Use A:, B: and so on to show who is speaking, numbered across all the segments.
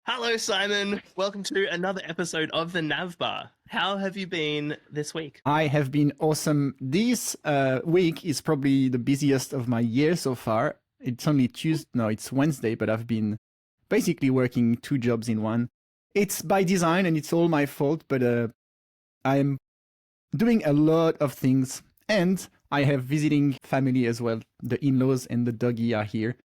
A: Hello, Simon. Welcome to another episode of the Nav Bar. How have you been this week?
B: I have been awesome. This week is probably the busiest of my year so far. It's only Tuesday, no, it's Wednesday, but I've been basically working two jobs in one. It's by design and it's all my fault, but I'm doing a lot of things and I have visiting family as well. The in-laws and the doggy are here.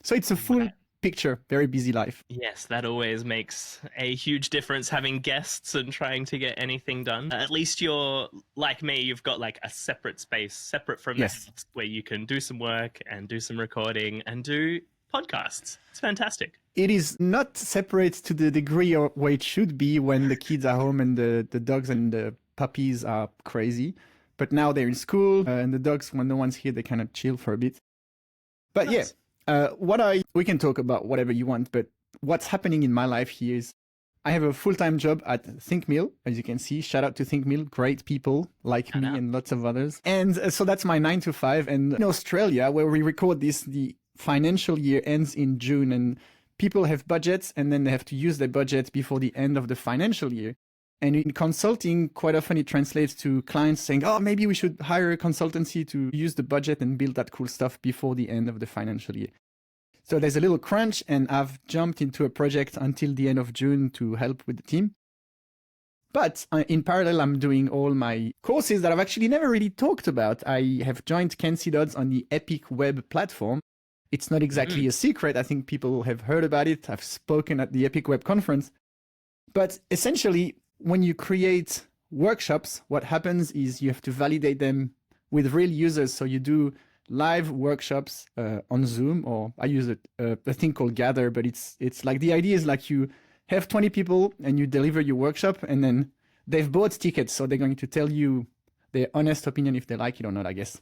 B: So it's a full picture, very busy life.
A: Yes, that always makes a huge difference having guests and trying to get anything done. At least you're like me, you've got like a separate space, separate from the house, where you can do some work and do some recording and do podcasts. It's fantastic.
B: It is not separate to the degree where it should be when the kids are home and the dogs and the puppies are crazy. But now they're in school and the dogs, when no one's here, they kind of chill for a bit. But nice. We can talk about whatever you want, but what's happening in my life here is I have a full-time job at ThinkMill, as you can see. Shout out to ThinkMill, great people like me and lots of others. And so that's my 9 to 5. And in Australia, where we record this, the financial year ends in June and people have budgets and then they have to use their budget before the end of the financial year. And in consulting, quite often it translates to clients saying, oh, maybe we should hire a consultancy to use the budget and build that cool stuff before the end of the financial year. So there's a little crunch and I've jumped into a project until the end of June to help with the team. But in parallel, I'm doing all my courses that I've actually never really talked about. I have joined Kent C Dodds on the Epic Web platform. It's not exactly a secret. I think people have heard about it. I've spoken at the Epic Web conference. But essentially, when you create workshops, what happens is you have to validate them with real users. So you do live workshops on Zoom, or I use a thing called Gather, but it's like the idea is like you have 20 people and you deliver your workshop and then they've bought tickets. So they're going to tell you their honest opinion if they like it or not, I guess.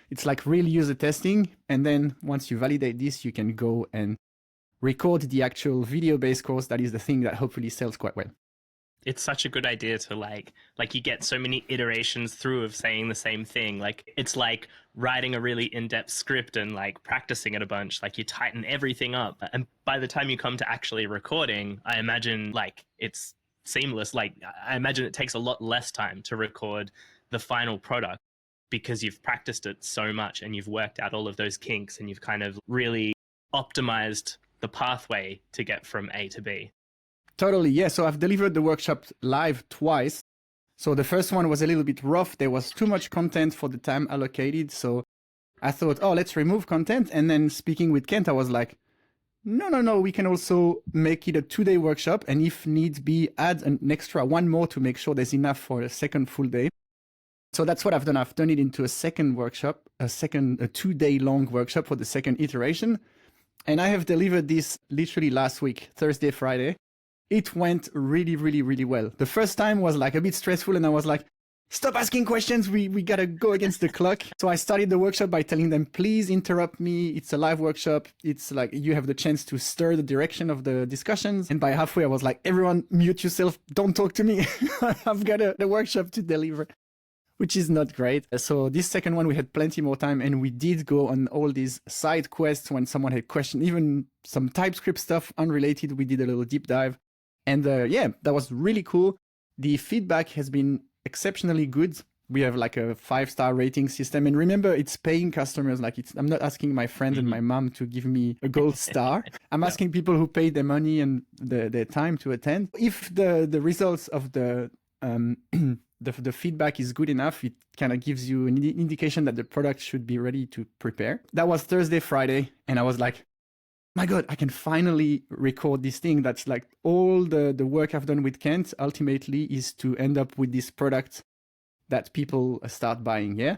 B: It's like real user testing. And then once you validate this, you can go and record the actual video-based course. That is the thing that hopefully sells quite well.
A: It's such a good idea to like you get so many iterations through of saying the same thing. Like it's like writing a really in-depth script and like practicing it a bunch. Like you tighten everything up. And by the time you come to actually recording, I imagine like it's seamless. Like I imagine it takes a lot less time to record the final product because you've practiced it so much and you've worked out all of those kinks and you've kind of really optimized the pathway to get from A to B.
B: Totally, yeah. So I've delivered the workshop live twice. So the first one was a little bit rough. There was too much content for the time allocated. So I thought, oh, let's remove content. And then speaking with Kent, I was like, no, we can also make it a 2-day workshop. And if needs be, add an extra one more to make sure there's enough for a second full day. So that's what I've done. I've turned it into a second workshop, a 2-day long workshop for the second iteration. And I have delivered this literally last week, Thursday, Friday. It went really, really, really well. The first time was like a bit stressful and I was like, stop asking questions. We got to go against the clock. So I started the workshop by telling them, please interrupt me. It's a live workshop. It's like you have the chance to stir the direction of the discussions. And by halfway, I was like, everyone mute yourself. Don't talk to me. I've got a workshop to deliver, which is not great. So this second one, we had plenty more time and we did go on all these side quests when someone had questions, even some TypeScript stuff unrelated. We did a little deep dive. And yeah, that was really cool. The feedback has been exceptionally good. We have like a 5-star rating system. And remember, it's paying customers. Like I'm not asking my friend and my mom to give me a gold star. I'm asking people who paid their money and their time to attend. If the results of the feedback is good enough, it kind of gives you an indication that the product should be ready to prepare. That was Thursday, Friday. And I was like, my God, I can finally record this thing. That's like all the work I've done with Kent ultimately is to end up with this product that people start buying. Yeah.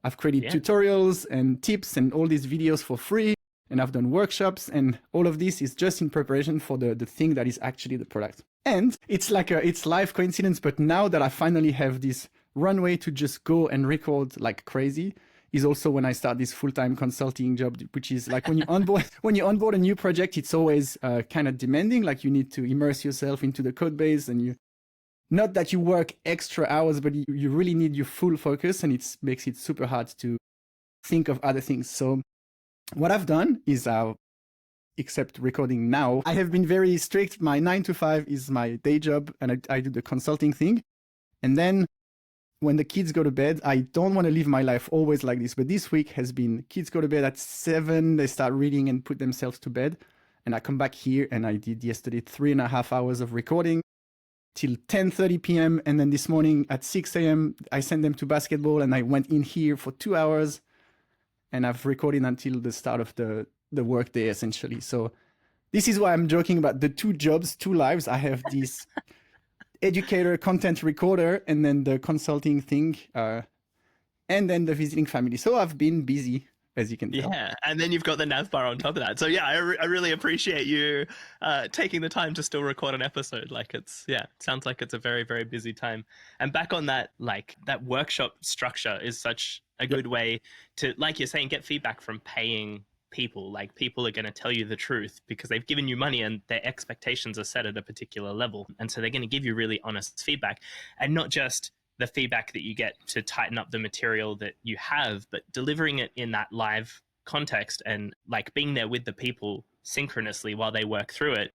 B: I've created tutorials and tips and all these videos for free. And I've done workshops and all of this is just in preparation for the thing that is actually the product. And it's like it's live coincidence. But now that I finally have this runway to just go and record like crazy, is also when I start this full-time consulting job, which is like when you onboard a new project, it's always kind of demanding. Like you need to immerse yourself into the code base and not that you work extra hours, but you really need your full focus and it makes it super hard to think of other things. So what I've done is except recording now. I have been very strict. My 9 to 5 is my day job, and I do the consulting thing. And then when the kids go to bed, I don't want to live my life always like this. But this week has been kids go to bed at 7, they start reading and put themselves to bed. And I come back here and I did yesterday 3.5 hours of recording till 10:30 p.m. And then this morning at 6 a.m., I sent them to basketball and I went in here for 2 hours and I've recorded until the start of the work day essentially. So this is why I'm joking about the 2 jobs, 2 lives. I have this educator, content recorder, and then the consulting thing, and then the visiting family. So I've been busy, as you can tell.
A: Yeah, and then you've got the nav bar on top of that. So yeah, I really appreciate you taking the time to still record an episode. Like it sounds like it's a very, very busy time. And back on that, like that workshop structure is such a good way to, like you're saying, get feedback from paying people. Like people are going to tell you the truth because they've given you money and their expectations are set at a particular level. And so they're going to give you really honest feedback, and not just the feedback that you get to tighten up the material that you have, but delivering it in that live context and like being there with the people synchronously while they work through it.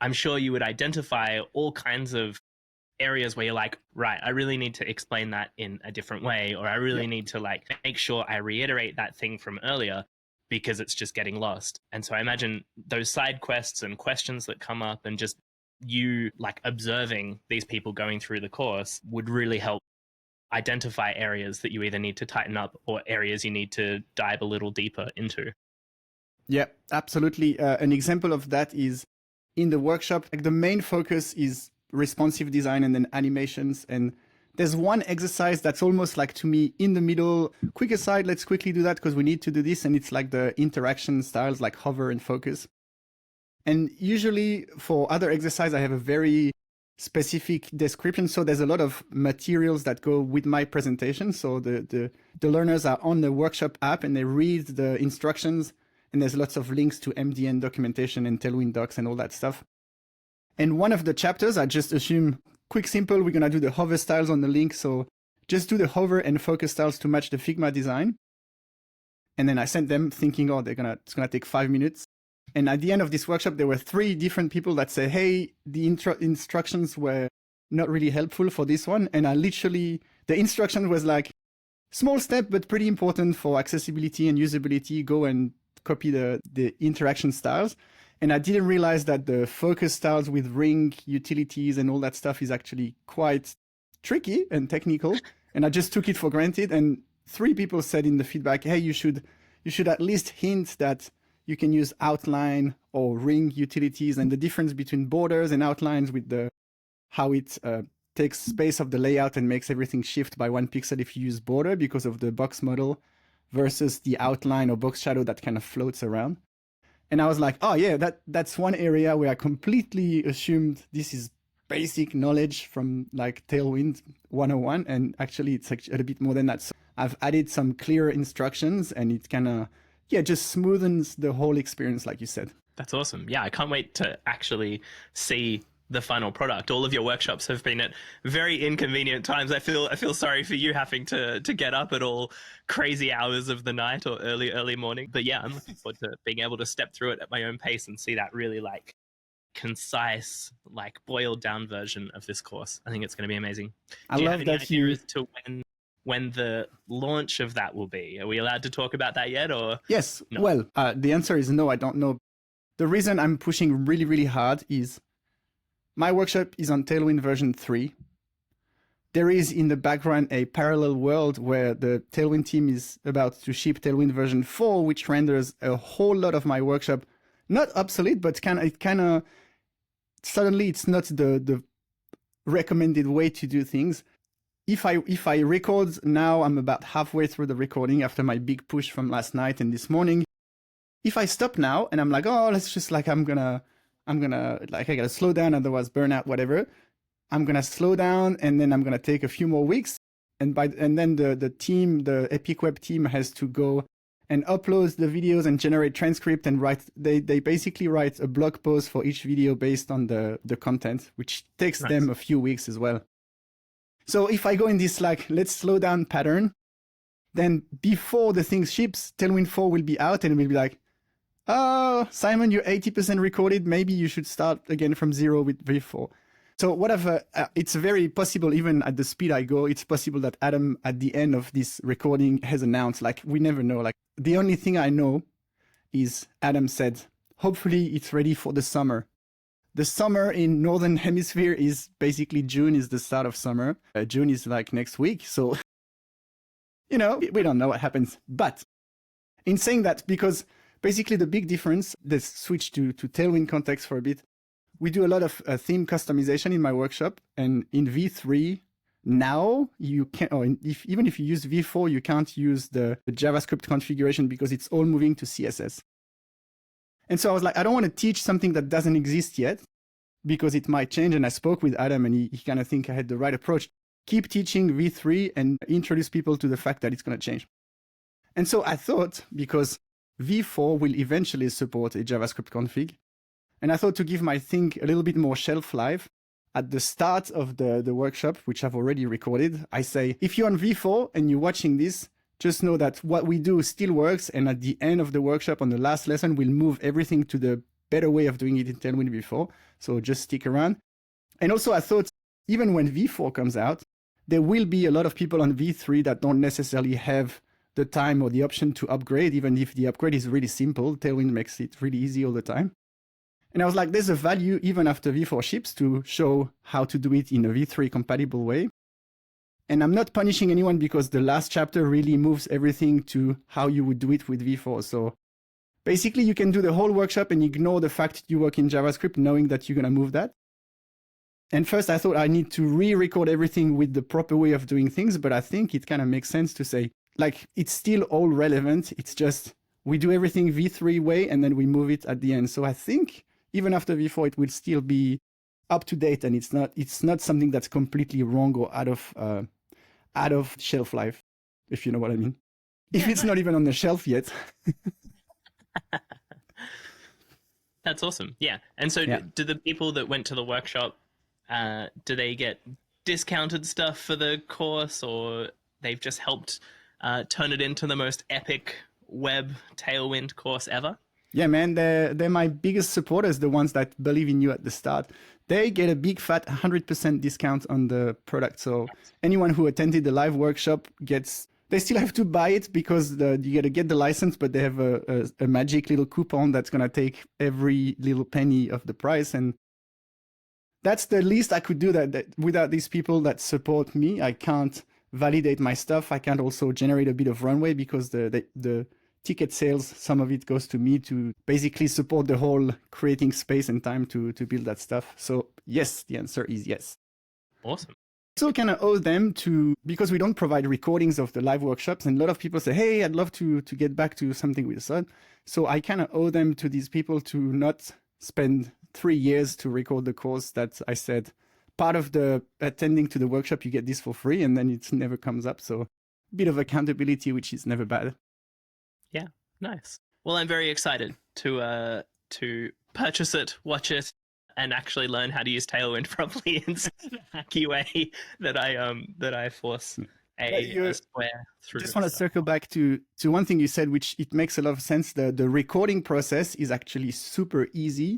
A: I'm sure you would identify all kinds of areas where you're like, right, I really need to explain that in a different way, or I really need to like make sure I reiterate that thing from earlier because it's just getting lost. And so I imagine those side quests and questions that come up and just you like observing these people going through the course would really help identify areas that you either need to tighten up or areas you need to dive a little deeper into.
B: Yeah, absolutely. An example of that is in the workshop, like the main focus is responsive design and then animations. And there's one exercise that's almost like, to me, in the middle. Quick aside, let's quickly do that because we need to do this. And it's like the interaction styles like hover and focus. And usually for other exercise, I have a very specific description. So there's a lot of materials that go with my presentation. So the learners are on the workshop app and they read the instructions. And there's lots of links to MDN documentation and Tailwind docs and all that stuff. And one of the chapters, I just assume, quick, simple, we're going to do the hover styles on the link. So just do the hover and focus styles to match the Figma design. And then I sent them thinking, oh, it's going to take 5 minutes. And at the end of this workshop, there were 3 different people that say, hey, the instructions were not really helpful for this one. And the instruction was like, small step, but pretty important for accessibility and usability. Go and copy the interaction styles. And I didn't realize that the focus styles with ring utilities and all that stuff is actually quite tricky and technical. And I just took it for granted. And 3 people said in the feedback, hey, you should at least hint that you can use outline or ring utilities, and the difference between borders and outlines with how it takes space of the layout and makes everything shift by 1 pixel if you use border because of the box model versus the outline or box shadow that kind of floats around. And I was like, oh yeah, that's one area where I completely assumed this is basic knowledge from like Tailwind 101. And actually it's a bit more than that. So I've added some clear instructions and it kind of, just smoothens the whole experience, like you said.
A: That's awesome. Yeah, I can't wait to actually see the final product. All of your workshops have been at very inconvenient times. I feel sorry for you having to get up at all crazy hours of the night or early morning. But yeah, I'm looking forward to being able to step through it at my own pace and see that really like concise, like boiled down version of this course. I think it's going to be amazing.
B: I love that
A: you as to when the launch of that will be. Are we allowed to talk about that yet, or?
B: Yes.
A: No?
B: Well, the answer is no, I don't know. The reason I'm pushing really, really hard is my workshop is on Tailwind version 3. There is in the background a parallel world where the Tailwind team is about to ship Tailwind version 4, which renders a whole lot of my workshop not obsolete, but suddenly it's not the recommended way to do things. If I record now, I'm about halfway through the recording after my big push from last night and this morning. If I stop now and I'm like, oh, let's just like, I gotta slow down, otherwise burn out, whatever. I'm gonna slow down and then I'm gonna take a few more weeks. And then the team, the Epic Web team has to go and upload the videos and generate transcript and they basically write a blog post for each video based on the content, which takes them a few weeks as well. So if I go in this like, let's slow down pattern, then before the thing ships, Tailwind 4 will be out and it will be like, oh, Simon, you're 80% recorded. Maybe you should start again from zero with V4. So whatever, it's very possible, even at the speed I go, it's possible that Adam at the end of this recording has announced, like, we never know. Like, the only thing I know is Adam said, hopefully it's ready for the summer. The summer in Northern Hemisphere is basically June is the start of summer. June is like next week. So, we don't know what happens. But in saying that, because basically the big difference, let's switch to Tailwind context for a bit. We do a lot of theme customization in my workshop, and in V3 now you can, or even if you use V4, you can't use the JavaScript configuration because it's all moving to CSS. And so I was like, I don't want to teach something that doesn't exist yet because it might change. And I spoke with Adam, and he kind of think I had the right approach. Keep teaching V3 and introduce people to the fact that it's going to change. And so I thought, because V4 will eventually support a JavaScript config, and I thought to give my thing a little bit more shelf life, at the start of the workshop, which I've already recorded, I say, if you're on V4 and you're watching this, just know that what we do still works. And at the end of the workshop, on the last lesson, we'll move everything to the better way of doing it in Tailwind V4. So just stick around. And also I thought, even when V4 comes out, there will be a lot of people on V3 that don't necessarily have the time or the option to upgrade, even if the upgrade is really simple. Tailwind makes it really easy all the time. And I was like, there's a value even after V4 ships to show how to do it in a V3 compatible way. And I'm not punishing anyone because the last chapter really moves everything to how you would do it with V4. So basically you can do the whole workshop and ignore the fact you work in JavaScript, knowing that you're going to move that. And first I thought I need to re-record everything with the proper way of doing things, but I think it kind of makes sense to say, like, it's still all relevant. It's just, we do everything V3 way and then we move it at the end. So I think even after V4, it will still be up to date, and it's not something that's completely wrong or out of shelf life, if you know what I mean. If it's not even on the shelf yet.
A: That's awesome. Yeah. And so do the people that went to the workshop, do they get discounted stuff for the course, or they've just helped turn it into the most epic web Tailwind course ever?
B: Yeah, man, they're my biggest supporters, the ones that believe in you at the start. They get a big fat 100% discount on the product. So anyone who attended the live workshop they still have to buy it because you got to get the license, but they have a magic little coupon that's going to take every little penny of the price. And that's the least I could do that without these people that support me. I can't validate my stuff. I can't also generate a bit of runway because the ticket sales, some of it goes to me to basically support the whole creating space and time to build that stuff. So yes, the answer is yes.
A: Awesome.
B: So kind of owe them because we don't provide recordings of the live workshops, and a lot of people say, hey, I'd love to get back to something with the sun. So I kind of owe them to these people to not spend 3 years to record the course that I said, part of the attending to the workshop, you get this for free, and then it never comes up. So a bit of accountability, which is never bad.
A: Yeah, nice. Well, I'm very excited to purchase it, watch it, and actually learn how to use Tailwind properly in such a hacky way that I force a square through.
B: Just want to circle back to one thing you said, which it makes a lot of sense. The recording process is actually super easy.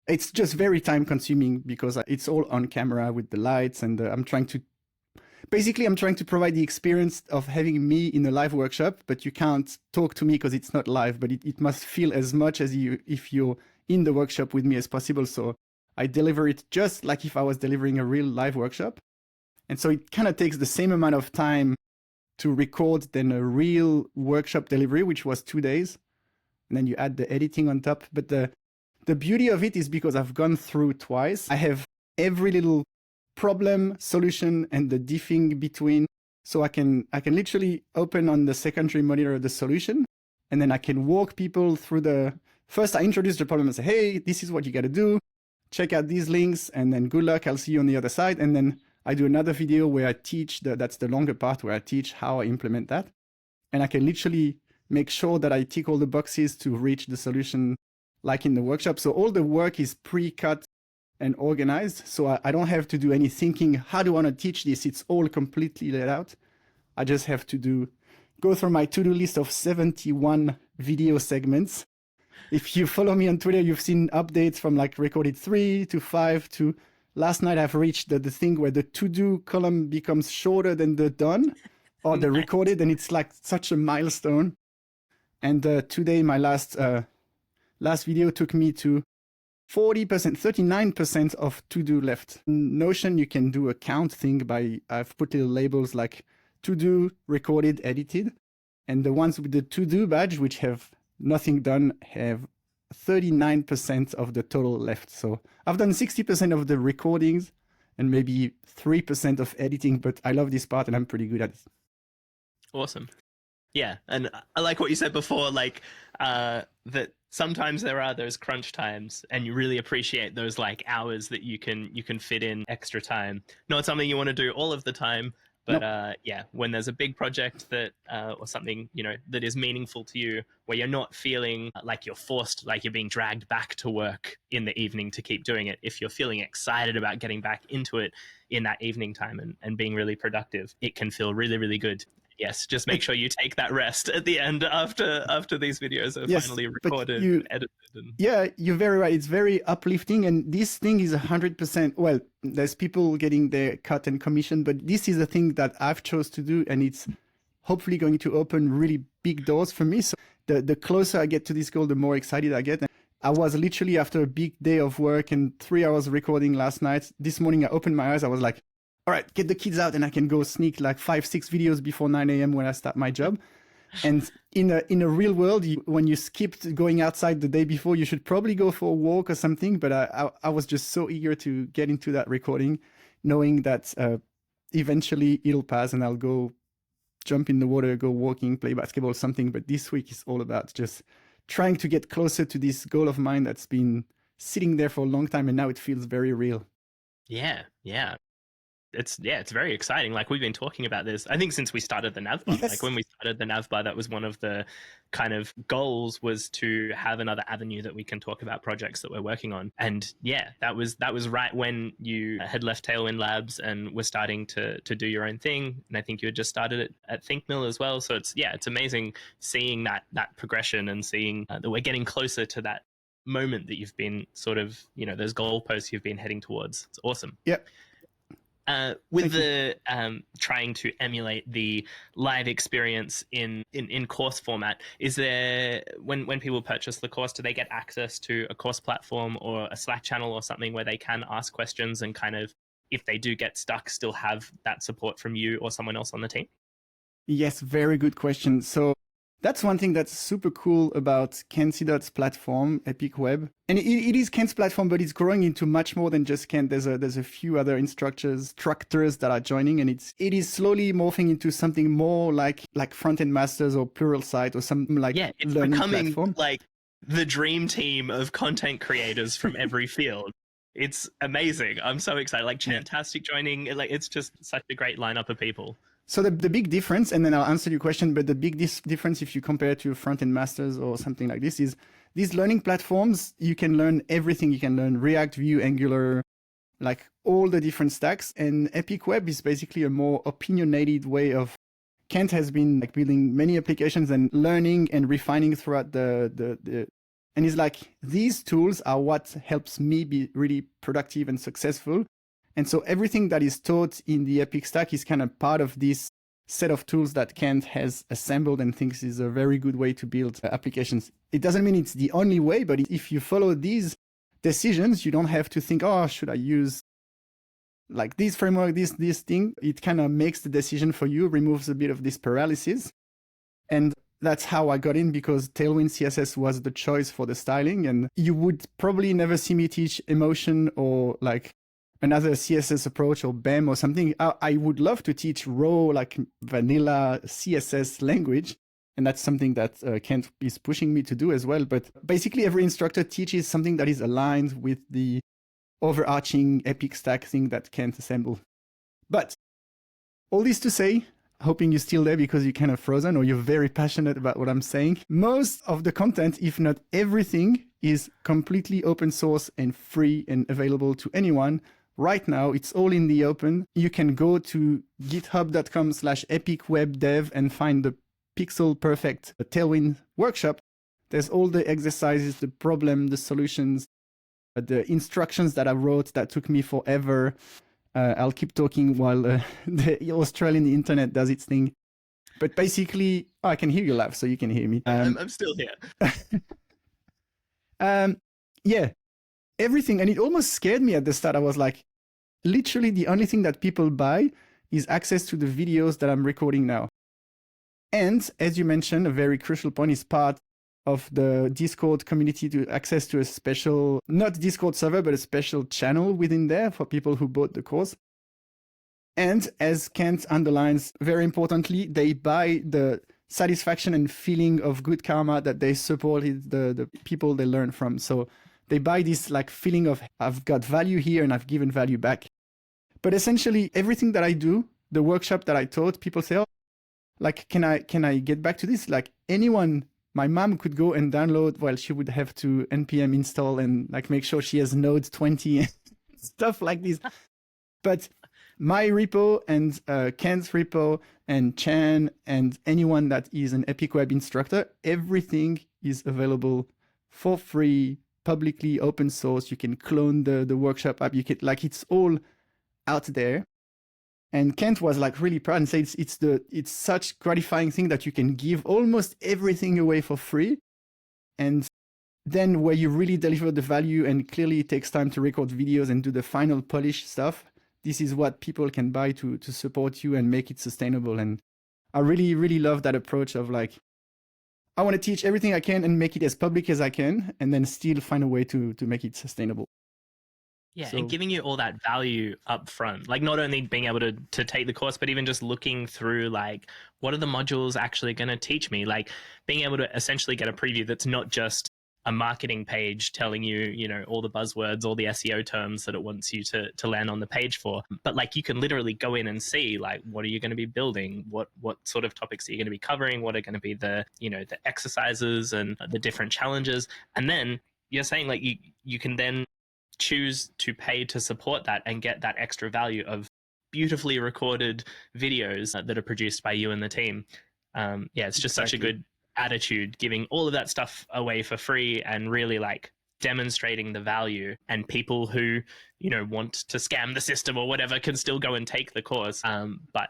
B: It's just very time consuming because it's all on camera with the lights, and I'm trying to provide the experience of having me in a live workshop, but you can't talk to me because it's not live, but it must feel as much as if you're in the workshop with me as possible. So I deliver it just like if I was delivering a real live workshop. And so it kind of takes the same amount of time to record than a real workshop delivery, which was 2 days. And then you add the editing on top. But the beauty of it is because I've gone through twice, I have every little problem, solution, and the diffing between. So I can literally open on the secondary monitor the solution, and then I can walk people through first I introduce the problem and say, hey, this is what you got to do. Check out these links, and then good luck. I'll see you on the other side. And then I do another video where I teach, that's the longer part, where I teach how I implement that. And I can literally make sure that I tick all the boxes to reach the solution like in the workshop. So all the work is pre-cut and organized. So I don't have to do any thinking, how do I want to teach this? It's all completely laid out. I just have to go through my to-do list of 71 video segments If you follow me on Twitter, you've seen updates from like recorded 3 to 5 to last night. I've reached the thing where the to-do column becomes shorter than the done or the recorded, and it's like such a milestone. And today, my last video took me to 40%, 39% of to-do left. In Notion, you can do a count thing by, I've put little labels like to-do, recorded, edited. And the ones with the to-do badge, which have nothing done, have 39% of the total left. So I've done 60% of the recordings and maybe 3% of editing, but I love this part and I'm pretty good at it.
A: Awesome. Yeah, and I like what you said before, like that sometimes there are those crunch times and you really appreciate those like hours that you can fit in extra time. Not something you want to do all of the time, but nope. Yeah, when there's a big project that or something, you know, that is meaningful to you, where you're not feeling like you're forced, like you're being dragged back to work in the evening to keep doing it. If you're feeling excited about getting back into it in that evening time and being really productive, it can feel really, really good. Yes, just make sure you take that rest at the end after these videos are finally recorded and edited.
B: Yeah, you're very right. It's very uplifting, and this thing is 100%. Well, there's people getting their cut and commission, but this is a thing that I've chose to do, and it's hopefully going to open really big doors for me. So the closer I get to this goal, the more excited I get. And I was literally, after a big day of work and 3 hours recording last night, this morning I opened my eyes. I was like, all right, get the kids out and I can go sneak like 5-6 videos before 9 a.m. when I start my job. And in a real world, when you skipped going outside the day before, you should probably go for a walk or something. But I was just so eager to get into that recording, knowing that eventually it'll pass and I'll go jump in the water, go walking, play basketball, something. But this week is all about just trying to get closer to this goal of mine that's been sitting there for a long time. And now it feels very real.
A: Yeah. It's very exciting. Like, we've been talking about this, I think, since we started the navbar.
B: Yes.
A: Like, when we started the navbar, that was one of the kind of goals, was to have another avenue that we can talk about projects that we're working on. And yeah, that was right when you had left Tailwind Labs and were starting to do your own thing. And I think you had just started it at ThinkMill as well. So it's amazing seeing that progression and seeing that we're getting closer to that moment that you've been sort of, you know, those goalposts you've been heading towards. It's awesome.
B: Yep.
A: With the trying to emulate the live experience in course format, is there, when people purchase the course, do they get access to a course platform or a Slack channel or something where they can ask questions and kind of, if they do get stuck, still have that support from you or someone else on the team?
B: Yes, very good question. So that's one thing that's super cool about Kent C Dodds' platform, Epic Web. And it is Kent's platform, but it's growing into much more than just Kent. There's a few other instructors that are joining, and it is slowly morphing into something more like front-end masters or Pluralsight or something like
A: it's
B: learning
A: becoming
B: platform.
A: Like the dream team of content creators from every field. It's amazing. I'm so excited. Like Chantastic joining, like it's just such a great lineup of people.
B: So the big difference, and then I'll answer your question, but the big difference if you compare to front-end masters or something like this is these learning platforms, you can learn everything. You can learn React, Vue, Angular, like all the different stacks. And Epic Web is basically a more opinionated way of, Kent has been like building many applications and learning and refining throughout and it's like, these tools are what helps me be really productive and successful. And so everything that is taught in the Epic stack is kind of part of this set of tools that Kent has assembled and thinks is a very good way to build applications. It doesn't mean it's the only way, but if you follow these decisions, you don't have to think, oh, should I use like this framework, this thing? It kind of makes the decision for you, removes a bit of this paralysis. And that's how I got in, because Tailwind CSS was the choice for the styling. And you would probably never see me teach Emotion or like another CSS approach or BEM or something. I would love to teach raw, like vanilla CSS language. And that's something that Kent is pushing me to do as well. But basically every instructor teaches something that is aligned with the overarching Epic stack thing that Kent assembled. But all this to say, hoping you're still there because you're kind of frozen or you're very passionate about what I'm saying. Most of the content, if not everything, is completely open source and free and available to anyone. Right now, it's all in the open. You can go to github.com/epicwebdev and find the pixel perfect Tailwind workshop There's all the exercises, the problem, the solutions, the instructions that I wrote that took me forever. I'll keep talking while the Australian internet does its thing. But basically, I can hear you laugh, so you can hear me.
A: I'm still here.
B: Yeah, everything. And it almost scared me at the start. I was like, literally the only thing that people buy is access to the videos that I'm recording now. And as you mentioned, a very crucial point is part of the Discord community to access to a special, not Discord server, but a special channel within there for people who bought the course. And as Kent underlines, very importantly, they buy the satisfaction and feeling of good karma that they supported the people they learn from. So they buy this like feeling of I've got value here and I've given value back. But essentially everything that I do, the workshop that I taught, people say, oh, like, can I get back to this? Like anyone, my mom could go and download, well, she would have to npm install and like make sure she has node 20 and stuff like this. But my repo and Ken's repo and Chan and anyone that is an Epic Web instructor, everything is available for free, publicly open source. You can clone the workshop app. You can, like, it's all out there. And Kent was like really proud and said it's such gratifying thing that you can give almost everything away for free. And then where you really deliver the value and clearly it takes time to record videos and do the final polish stuff, this is what people can buy to support you and make it sustainable. And I really, really love that approach of like, I want to teach everything I can and make it as public as I can, and then still find a way to make it sustainable.
A: Yeah, and giving you all that value up front, like not only being able to take the course, but even just looking through like, what are the modules actually going to teach me? Like being able to essentially get a preview that's not just a marketing page telling you, you know, all the buzzwords, all the SEO terms that it wants you to land on the page for, but like you can literally go in and see like, what are you going to be building? What sort of topics are you going to be covering? What are going to be the, you know, the exercises and the different challenges? And then you're saying like you can then choose to pay to support that and get that extra value of beautifully recorded videos that are produced by you and the team. Yeah, it's just such a good attitude, giving all of that stuff away for free and really like demonstrating the value. And people who, you know, want to scam the system or whatever can still go and take the course. But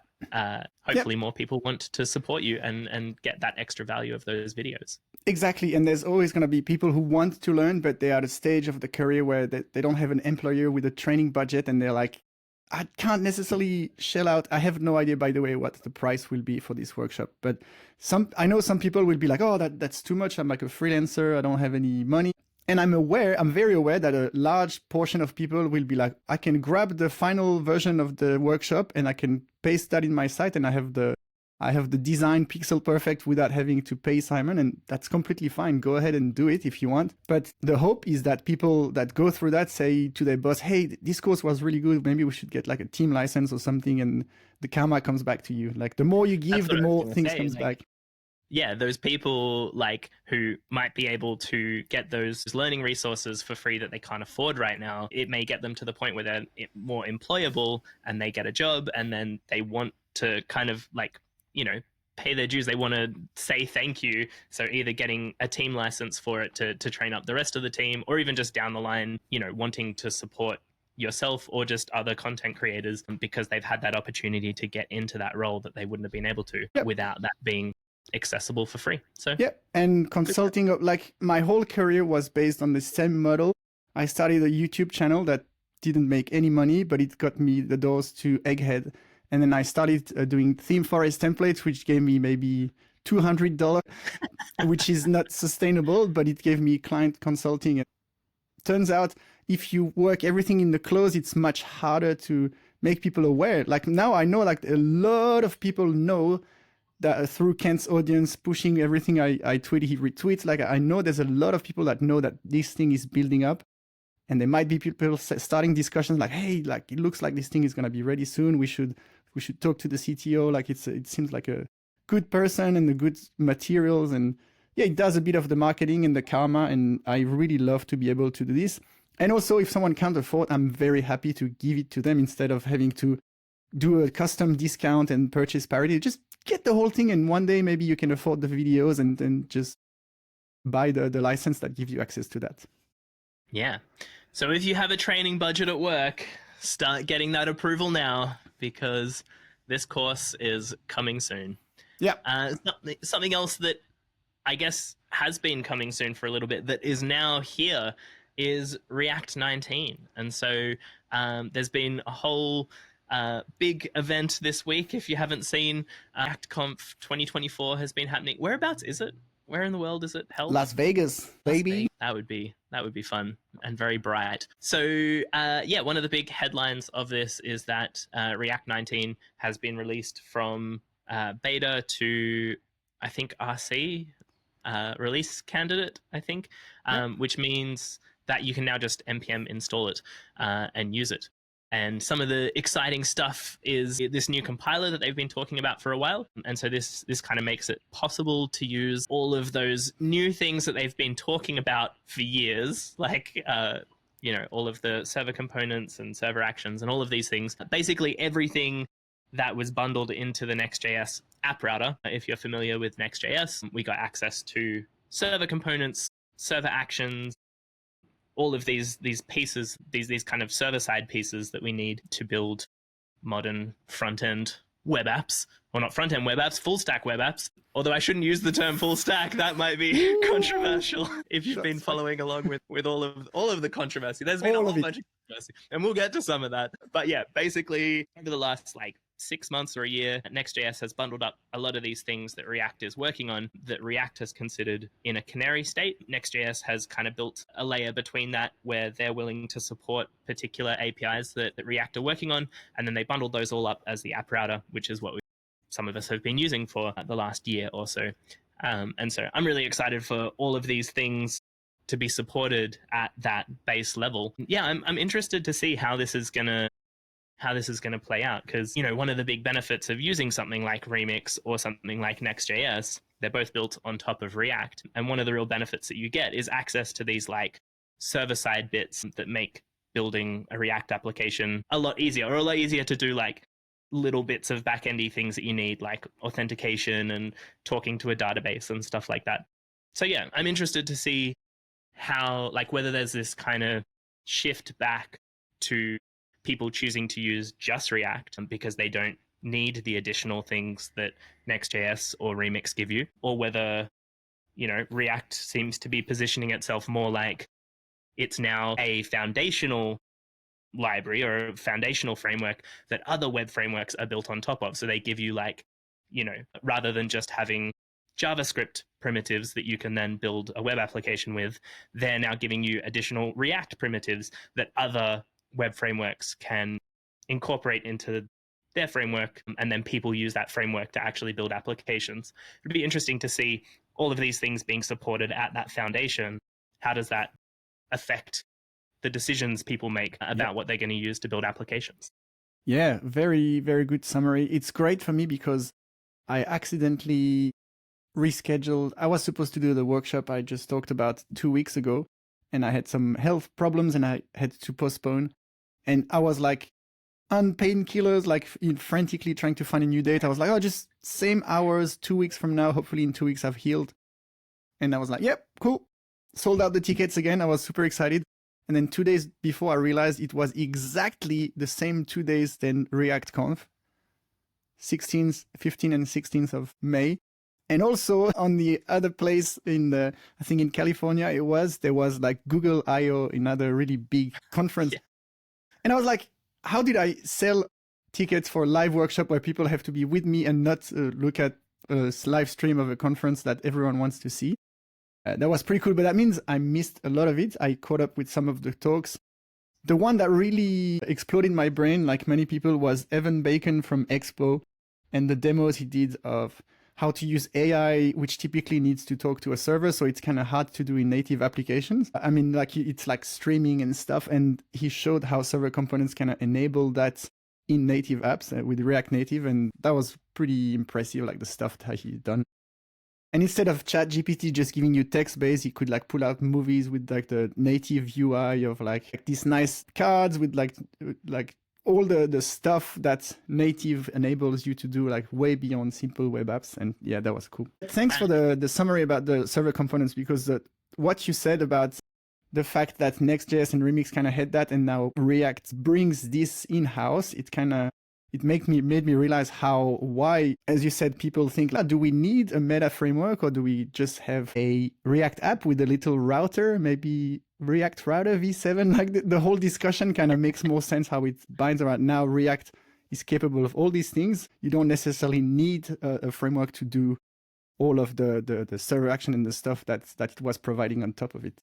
A: hopefully more people want to support you and get that extra value of those videos.
B: Exactly. And there's always going to be people who want to learn, but they're at a stage of the career where they don't have an employer with a training budget. And they're like, I can't necessarily shell out. I have no idea, by the way, what the price will be for this workshop. But I know some people will be like, oh, that's too much. I'm like a freelancer. I don't have any money. And I'm very aware that a large portion of people will be like, I can grab the final version of the workshop and I can paste that in my site and I have the design pixel perfect without having to pay Simon, and that's completely fine. Go ahead and do it if you want. But the hope is that people that go through that say to their boss, hey, this course was really good. Maybe we should get like a team license or something, and the karma comes back to you. Like the more you give, the more things comes back.
A: Yeah, those people like who might be able to get those learning resources for free that they can't afford right now, it may get them to the point where they're more employable and they get a job and then they want to kind of like, you know, pay their dues. They want to say thank you. So either getting a team license for it to train up the rest of the team, or even just down the line, you know, wanting to support yourself or just other content creators because they've had that opportunity to get into that role that they wouldn't have been able to without that being accessible for free. So
B: and consulting, like my whole career was based on the same model. I started a YouTube channel that didn't make any money, but it got me the doors to Egghead. And then I started doing theme forest templates, which gave me maybe $200, which is not sustainable, but it gave me client consulting. And turns out if you work everything in the close, it's much harder to make people aware. Like now I know like a lot of people know that through Kent's audience, pushing everything I tweet, he retweets. Like I know there's a lot of people that know that this thing is building up. And there might be people starting discussions like, hey, like it looks like this thing is going to be ready soon. We should talk to the CTO. Like it seems like a good person and the good materials. And yeah, it does a bit of the marketing and the karma. And I really love to be able to do this. And also if someone can't afford, I'm very happy to give it to them instead of having to do a custom discount and purchase parity. Just get the whole thing. And one day maybe you can afford the videos and then just buy the license that gives you access to that.
A: Yeah. So if you have a training budget at work, start getting that approval now, because this course is coming soon.
B: Yeah.
A: Something else that I guess has been coming soon for a little bit that is now here is React 19. And so there's been a whole big event this week. If you haven't seen, ReactConf 2024 has been happening. Whereabouts is it? Where in the world is it held?
B: Las Vegas, baby.
A: That would be fun and very bright. So yeah, one of the big headlines of this is that React 19 has been released from beta to, I think, RC, release candidate, I think, which means that you can now just npm install it and use it. And some of the exciting stuff is this new compiler that they've been talking about for a while. And so this kind of makes it possible to use all of those new things that they've been talking about for years, like all of the server components and server actions and all of these things. Basically everything that was bundled into the Next.js app router. If you're familiar with Next.js, we got access to server components, server actions, all of these pieces, these kind of server-side pieces that we need to build modern front-end web apps. Well, not front-end web apps, full-stack web apps. Although I shouldn't use the term full-stack, that might be controversial if you've been following along with all of the controversy. There's been a whole bunch of controversy, and we'll get to some of that. But yeah, basically, over the last 6 months or a year, Next.js has bundled up a lot of these things that React is working on that React has considered in a canary state. Next.js has kind of built a layer between that where they're willing to support particular APIs that React are working on, and then they bundled those all up as the app router, which is what some of us have been using for the last year or so. And so I'm really excited for all of these things to be supported at that base level. Yeah, I'm interested to see how this is going to play out, because one of the big benefits of using something like Remix or something like Next.js, they're both built on top of React, and one of the real benefits that you get is access to these server-side bits that make building a React application a lot easier to do little bits of back-endy things that you need, like authentication and talking to a database and stuff like that. So yeah, I'm interested to see how whether there's this kind of shift back to people choosing to use just React because they don't need the additional things that Next.js or Remix give you, or whether, React seems to be positioning itself more like it's now a foundational library or a foundational framework that other web frameworks are built on top of. So they give you rather than just having JavaScript primitives that you can then build a web application with, they're now giving you additional React primitives that other web frameworks can incorporate into their framework, and then people use that framework to actually build applications. It'd be interesting to see all of these things being supported at that foundation. How does that affect the decisions people make about what they're going to use to build applications?
B: Yeah, very, very good summary. It's great for me because I accidentally rescheduled. I was supposed to do the workshop I just talked about 2 weeks ago, and I had some health problems and I had to postpone. And I was on painkillers, frantically trying to find a new date. I was just same hours, 2 weeks from now. Hopefully in 2 weeks I've healed. And I was yep, cool. Sold out the tickets again. I was super excited. And then 2 days before I realized it was exactly the same 2 days than ReactConf, 15th and 16th of May. And also on the other place I think in California, there was Google I/O, another really big conference. Yeah. And I was how did I sell tickets for a live workshop where people have to be with me and not look at a live stream of a conference that everyone wants to see? That was pretty cool, but that means I missed a lot of it. I caught up with some of the talks. The one that really exploded my brain, like many people, was Evan Bacon from Expo and the demos he did of how to use AI, which typically needs to talk to a server. So it's kind of hard to do in native applications. I mean, it's streaming and stuff. And he showed how server components can enable that in native apps with React Native. And that was pretty impressive, the stuff that he's done. And instead of ChatGPT just giving you text-based, he could pull out movies with the native UI of these nice cards with all the stuff that native enables you to do, like way beyond simple web apps. And yeah, that was cool. Thanks for the summary about the server components, because what you said about the fact that Next.js and Remix kind of had that, and now React brings this in-house, it made me realize why, as you said, people think, do we need a meta framework, or do we just have a React app with a little router, maybe React Router v7? Like the whole discussion kind of makes more sense how it binds around. Now React is capable of all these things. You don't necessarily need a framework to do all of the server action and the stuff that it was providing on top of it.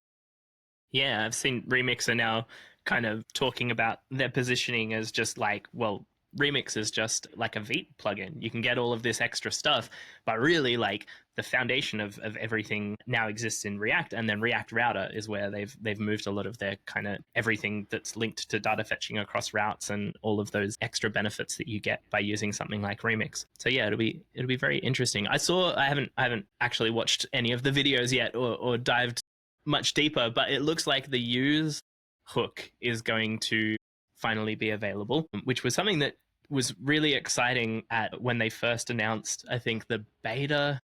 A: Yeah, I've seen Remix are now kind of talking about their positioning as just like, well, Remix is just like a Vite plugin. You can get all of this extra stuff, but really like the foundation of everything now exists in React, and then React Router is where they've moved a lot of their kind of everything that's linked to data fetching across routes and all of those extra benefits that you get by using something like Remix. So yeah, it'll be very interesting. I haven't actually watched any of the videos yet or dived much deeper, but it looks like the use hook is going to finally be available, which was something that was really exciting when they first announced, I think, the beta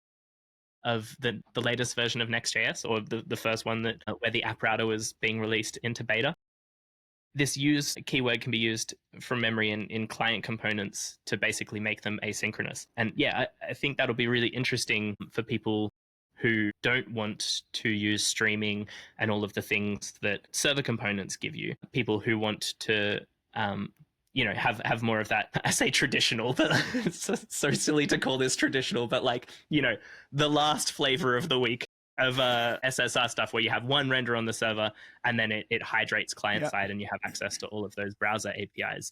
A: of the latest version of Next.js, or the first one that where the app router was being released into beta. This use keyword can be used from memory in client components to basically make them asynchronous. And yeah, I think that'll be really interesting for people who don't want to use streaming and all of the things that server components give you. People who want to, have more of that. I say traditional, but it's so silly to call this traditional, but like, the last flavor of the week of SSR stuff, where you have one render on the server and then it hydrates client side and you have access to all of those browser APIs.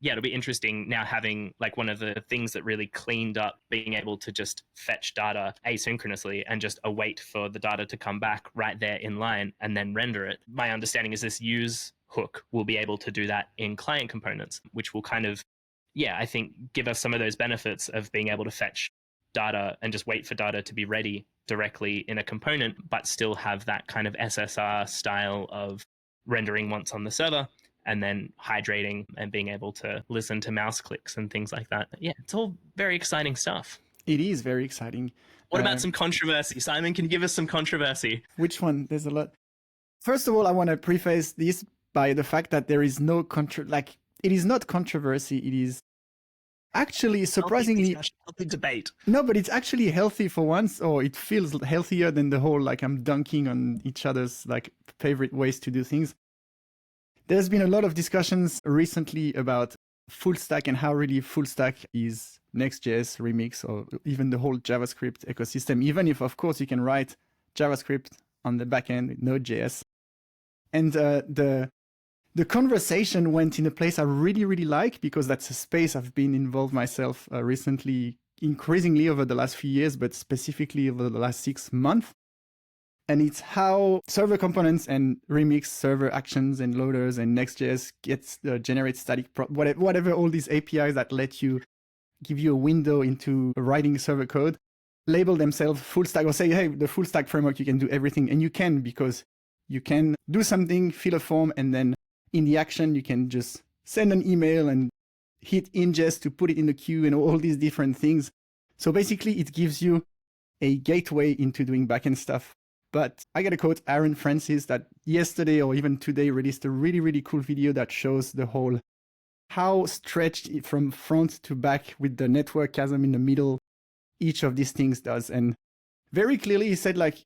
A: It'll be interesting now having like one of the things that really cleaned up being able to just fetch data asynchronously and just await for the data to come back right there in line and then render it. My understanding is this use hook will be able to do that in client components, which will kind of, I think give us some of those benefits of being able to fetch data and just wait for data to be ready directly in a component, but still have that kind of SSR style of rendering once on the server and then hydrating and being able to listen to mouse clicks and things like that. Yeah, it's all very exciting stuff.
B: It is very exciting.
A: What about some controversy? Simon, can you give us some controversy?
B: Which one? There's a lot. First of all, I want to preface this by the fact that there is no it is not controversy. It is actually surprisingly
A: healthy debate.
B: No, but it's actually healthy for once, or it feels healthier than the whole like I'm dunking on each other's like favorite ways to do things. There's been a lot of discussions recently about full stack and how really full stack is Next.js, Remix, or even the whole JavaScript ecosystem, even if, of course, you can write JavaScript on the backend with Node.js. And the conversation went in a place I really, really like, because that's a space I've been involved myself recently, increasingly over the last few years, but specifically over the last 6 months. And it's how server components and Remix server actions and loaders and Next.js generate static, whatever all these APIs that let you give you a window into writing server code, label themselves full stack, or say, hey, the full stack framework, you can do everything. And you can, because you can do something, fill a form, and then in the action, you can just send an email and hit ingest to put it in the queue and all these different things. So basically, it gives you a gateway into doing backend stuff. But I got to quote Aaron Francis that yesterday or even today released a really, really cool video that shows the whole how stretched from front to back with the network chasm in the middle each of these things does. And very clearly he said, like,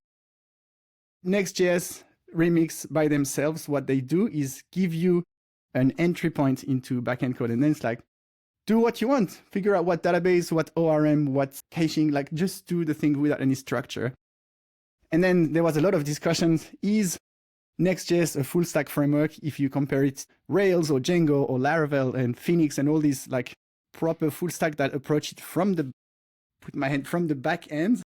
B: Next.js, Remix by themselves, what they do is give you an entry point into backend code. And then it's like, do what you want, figure out what database, what ORM, what caching, like just do the thing without any structure. And then there was a lot of discussions. Is Next.js a full stack framework if you compare it Rails or Django or Laravel and Phoenix and all these like proper full stack that approach it from the back end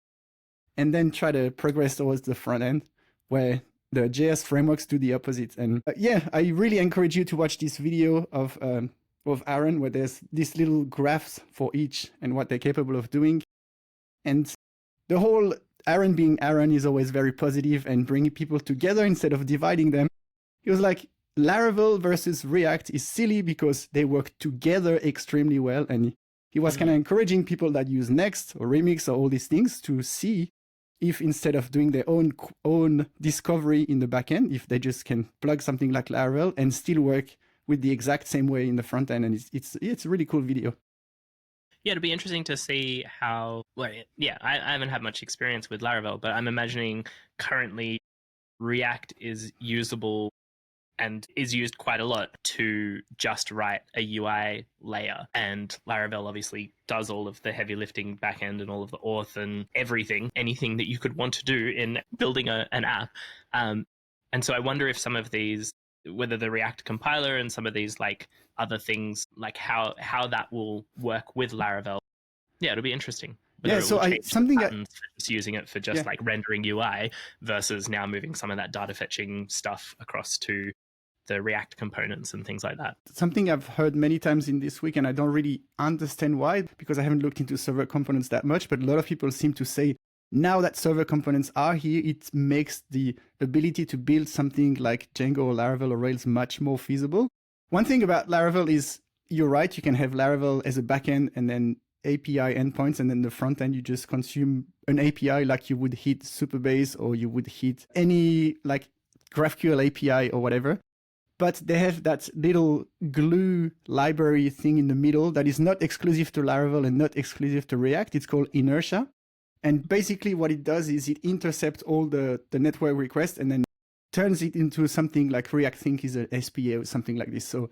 B: and then try to progress towards the front end, where the JS frameworks do the opposite. And I really encourage you to watch this video of Aaron, where there's these little graphs for each and what they're capable of doing. And the whole Aaron being Aaron is always very positive and bringing people together instead of dividing them. He was like, Laravel versus React is silly because they work together extremely well. And he was kind of encouraging people that use Next or Remix or all these things to see if instead of doing their own discovery in the backend, if they just can plug something like Laravel and still work with the exact same way in the front end. And it's a really cool video.
A: Yeah, it'd be interesting to see how. Well, yeah, I haven't had much experience with Laravel, but I'm imagining currently React is usable and is used quite a lot to just write a UI layer. And Laravel obviously does all of the heavy lifting backend and all of the auth and everything, anything that you could want to do in building an app. And so I wonder if some of these, whether the React compiler and some of these like other things, like how that will work with Laravel. Yeah, it'll be interesting.
B: Yeah, so
A: Just using it for just like rendering UI versus now moving some of that data fetching stuff across to the React components and things like that.
B: Something I've heard many times in this week, and I don't really understand why, because I haven't looked into server components that much, but a lot of people seem to say now that server components are here, it makes the ability to build something like Django or Laravel or Rails much more feasible. One thing about Laravel is, you're right, you can have Laravel as a backend and then API endpoints, and then the front end, you just consume an API like you would hit Supabase or you would hit any like GraphQL API or whatever. But they have that little glue library thing in the middle that is not exclusive to Laravel and not exclusive to React. It's called Inertia. And basically what it does is it intercepts all the network requests and then turns it into something like React think is a SPA or something like this. So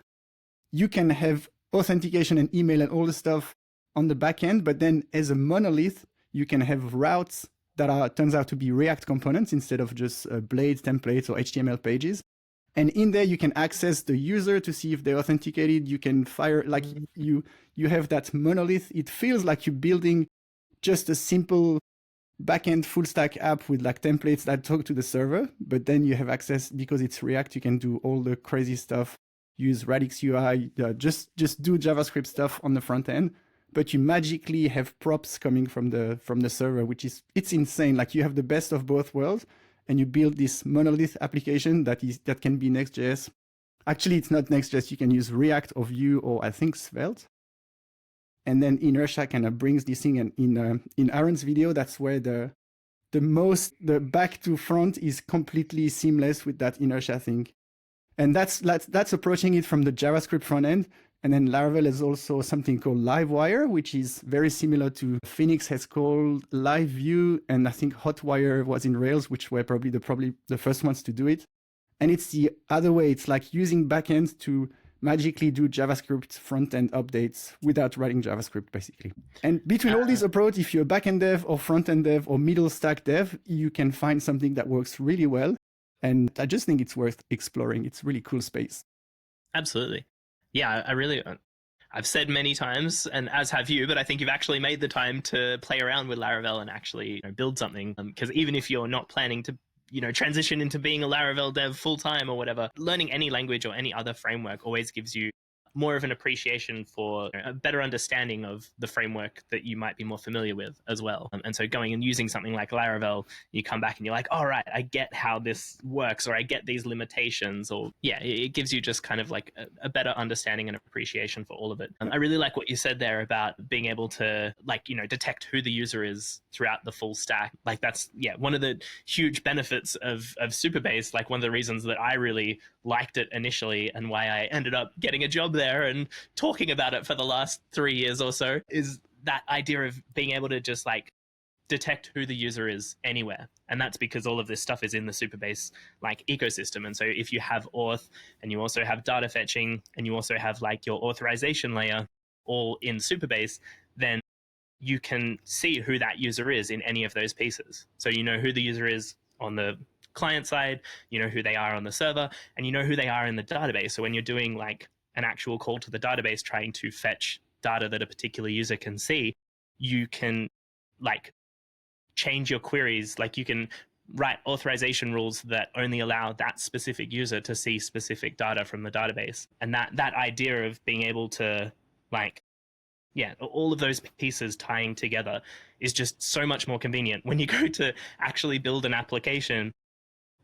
B: you can have authentication and email and all the stuff on the back end, but then as a monolith, you can have routes that turns out to be React components instead of just blades, templates, or HTML pages. And in there, you can access the user to see if they're authenticated. You can fire, like you have that monolith. It feels like you're building just a simple backend full stack app with like templates that talk to the server. But then you have access, because it's React, you can do all the crazy stuff, use Radix UI, just do JavaScript stuff on the front end. But you magically have props coming from the server, it's insane. Like you have the best of both worlds. And you build this monolith application that can be Next.js. Actually, it's not Next.js. You can use React or Vue or I think Svelte. And then Inertia kind of brings this thing. And in Aaron's video, that's where the back to front is completely seamless with that Inertia thing. And that's approaching it from the JavaScript front end. And then Laravel has also something called Livewire, which is very similar to Phoenix has called LiveView, and I think Hotwire was in Rails, which were probably the first ones to do it. And it's the other way. It's like using backends to magically do JavaScript front-end updates without writing JavaScript, basically. And between all these approaches, if you're a backend dev or front-end dev or middle stack dev, you can find something that works really well. And I just think it's worth exploring. It's a really cool space.
A: Absolutely. Yeah, I've said many times, and as have you, but I think you've actually made the time to play around with Laravel and actually build something. Because even if you're not planning to, transition into being a Laravel dev full time or whatever, learning any language or any other framework always gives you more of an appreciation for a better understanding of the framework that you might be more familiar with as well. And so going and using something like Laravel, you come back and you're like, all right, I get how this works, or I get these limitations, or it gives you just kind of like a better understanding and appreciation for all of it. I really like what you said there about being able to detect who the user is throughout the full stack. Like that's one of the huge benefits of Supabase. Like one of the reasons that I really liked it initially and why I ended up getting a job there and talking about it for the last 3 years or so is that idea of being able to just like detect who the user is anywhere. And that's because all of this stuff is in the Supabase like ecosystem. And so if you have auth and you also have data fetching and you also have like your authorization layer all in Supabase, then you can see who that user is in any of those pieces. So you know who the user is on the client side, you know who they are on the server, and you know who they are in the database. So when you're doing like an actual call to the database trying to fetch data that a particular user can see, you can like change your queries. Like you can write authorization rules that only allow that specific user to see specific data from the database. And that idea of being able to like all of those pieces tying together is just so much more convenient. When you go to actually build an application,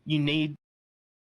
A: you need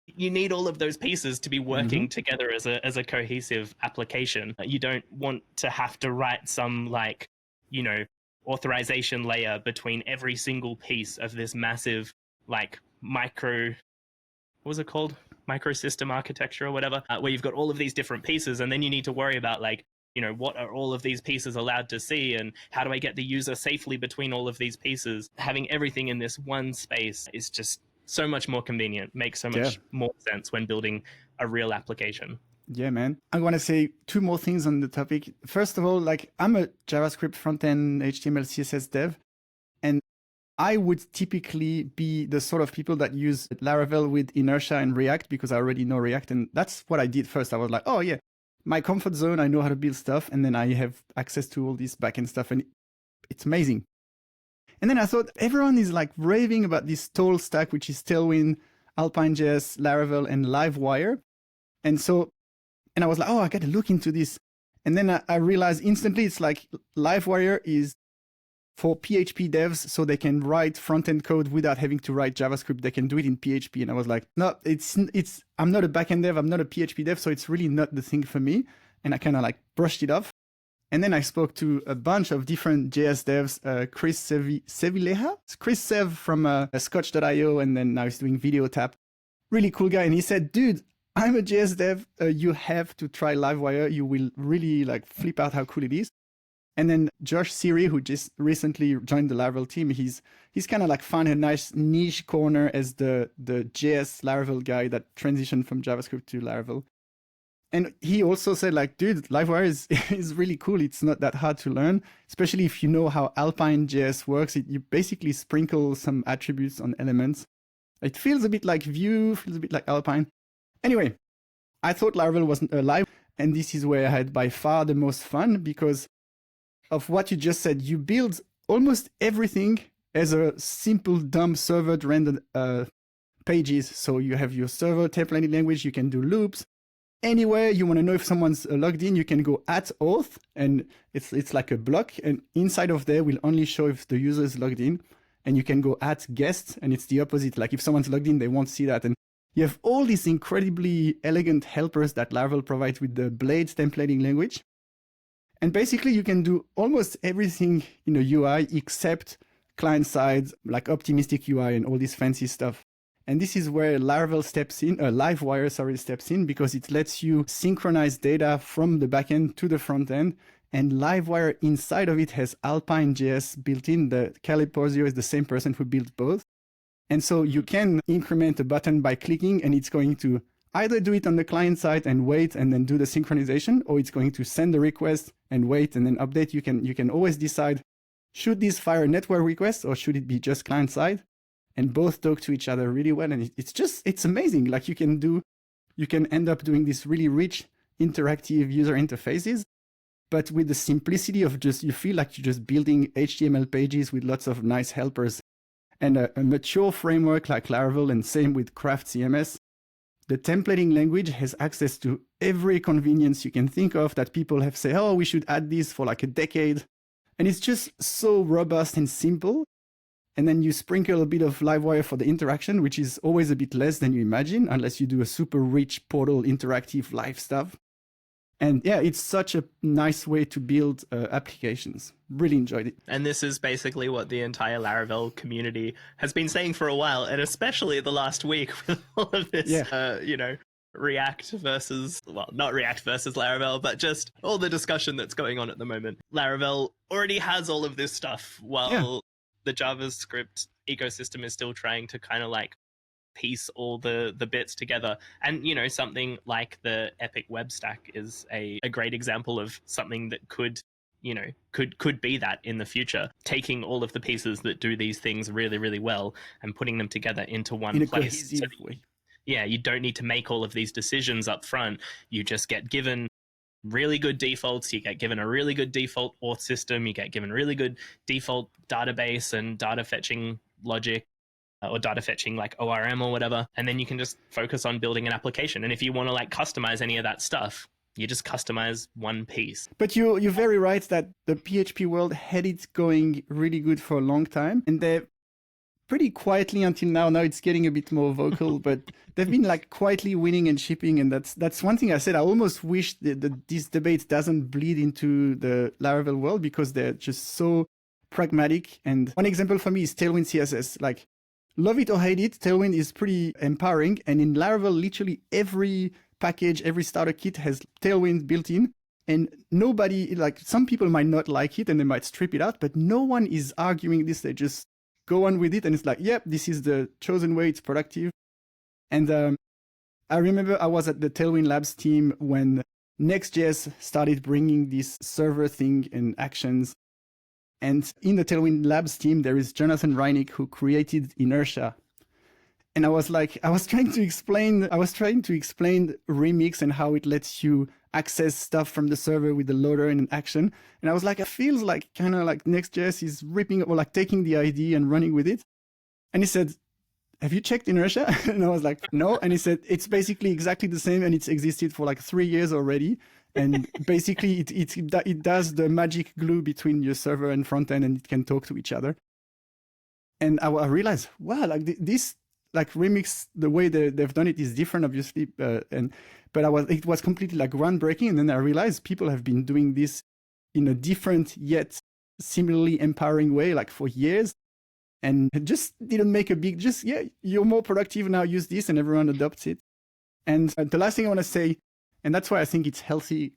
A: you need all of those pieces to be working together as a cohesive application. You don't want to have to write some like, you know, authorization layer between every single piece of this massive like micro, what was it called, microsystem architecture or whatever, where you've got all of these different pieces, and then you need to worry about like, you know, what are all of these pieces allowed to see, and how do I get the user safely between all of these pieces. Having everything in this one space is just so much more convenient, makes so much more sense when building a real application.
B: Yeah, man. I want to say two more things on the topic. First of all, like I'm a JavaScript front-end HTML CSS dev, and I would typically be the sort of people that use Laravel with inertia and React because I already know React. And that's what I did first. I was like, oh yeah, my comfort zone, I know how to build stuff. And then I have access to all this backend stuff, and it's amazing. And then I thought everyone is like raving about this tall stack, which is Tailwind, Alpine.js, Laravel, and Livewire. And I was like, oh, I got to look into this. And then I realized instantly it's like Livewire is for PHP devs, so they can write front-end code without having to write JavaScript. They can do it in PHP. And I was like, no, I'm not a backend dev. I'm not a PHP dev. So it's really not the thing for me. And I kind of like brushed it off. And then I spoke to a bunch of different JS devs, Chris Sevileja, Chris Sev from Scotch.io, and then now he's doing Video Tap. Really cool guy. And he said, dude, I'm a JS dev. You have to try Livewire. You will really like flip out how cool it is. And then Josh Siri, who just recently joined the Laravel team, he's kind of like found a nice niche corner as the JS Laravel guy that transitioned from JavaScript to Laravel. And he also said like, dude, Livewire is really cool. It's not that hard to learn, especially if you know how Alpine.js works. You basically sprinkle some attributes on elements. It feels a bit like Vue, feels a bit like Alpine. Anyway, I thought Laravel wasn't alive, and this is where I had by far the most fun because of what you just said. You build almost everything as a simple, dumb server-rendered pages. So you have your server templating language, you can do loops. Anywhere you want to know if someone's logged in, you can go @auth, and it's like a block, and inside of there will only show if the user is logged in. And you can go @guest, and it's the opposite. Like if someone's logged in, they won't see that. And you have all these incredibly elegant helpers that Laravel provides with the Blades templating language. And basically you can do almost everything in a UI except client-side, like optimistic UI and all this fancy stuff. And this is where Laravel steps in, Livewire steps in, because it lets you synchronize data from the backend to the front end. And Livewire inside of it has Alpine.js built in. The Caleb Porzio is the same person who built both. And so you can increment a button by clicking, and it's going to either do it on the client side and wait and then do the synchronization, or it's going to send the request and wait and then update. You can always decide, should this fire a network request or should it be just client side? And both talk to each other really well. And it's amazing. Like you can end up doing this really rich interactive user interfaces, but with the simplicity of just, you feel like you're just building HTML pages with lots of nice helpers. And a mature framework like Laravel, and same with Craft CMS, the templating language has access to every convenience you can think of that people have said, oh, we should add this for like a decade. And it's just so robust and simple. And then you sprinkle a bit of Livewire for the interaction, which is always a bit less than you imagine, unless you do a super rich portal interactive live stuff. And yeah, it's such a nice way to build applications. Really enjoyed it.
A: And this is basically what the entire Laravel community has been saying for a while, and especially the last week with all of this, React versus, well, not React versus Laravel, but just all the discussion that's going on at the moment. Laravel already has all of this stuff, while the JavaScript ecosystem is still trying to kind of like piece all the bits together. And something like the Epic Web Stack is a great example of something that could be that in the future, taking all of the pieces that do these things really, really well and putting them together into one place. So you don't need to make all of these decisions up front. You just get given really good defaults, you get given a really good default auth system, you get given really good default database and data fetching logic, or data fetching like ORM or whatever, and then you can just focus on building an application. And if you want to like customize any of that stuff, you just customize one piece.
B: But you're very right that the PHP world had it going really good for a long time, and they're pretty quietly until now. Now it's getting a bit more vocal, but they've been like quietly winning and shipping. And that's one thing I said. I almost wish that this debate doesn't bleed into the Laravel world because they're just so pragmatic. And one example for me is Tailwind CSS. Like, love it or hate it, Tailwind is pretty empowering. And in Laravel, literally every package, every starter kit has Tailwind built in. And nobody, like some people might not like it and they might strip it out, but no one is arguing this. They just go on with it. And it's like, yep, this is the chosen way. It's productive. And I remember I was at the Tailwind Labs team when Next.js started bringing this server thing and actions. And in the Tailwind Labs team, there is Jonathan Reinick who created Inertia. And I was trying to explain Remix and how it lets you access stuff from the server with the loader and an action. And I was like, it feels like kind of like Next.js is ripping or like taking the ID and running with it. And he said, have you checked Inertia? And I was like, no. And he said, it's basically exactly the same. And it's existed for like 3 years already. And basically it does the magic glue between your server and front end and it can talk to each other. And I realized, wow, like this, like Remix, the way they've done it is different, obviously. But it was completely like groundbreaking. And then I realized people have been doing this in a different yet similarly empowering way, like for years. And it just didn't make a big, you're more productive now, use this, and everyone adopts it. And the last thing I want to say, and that's why I think it's healthy,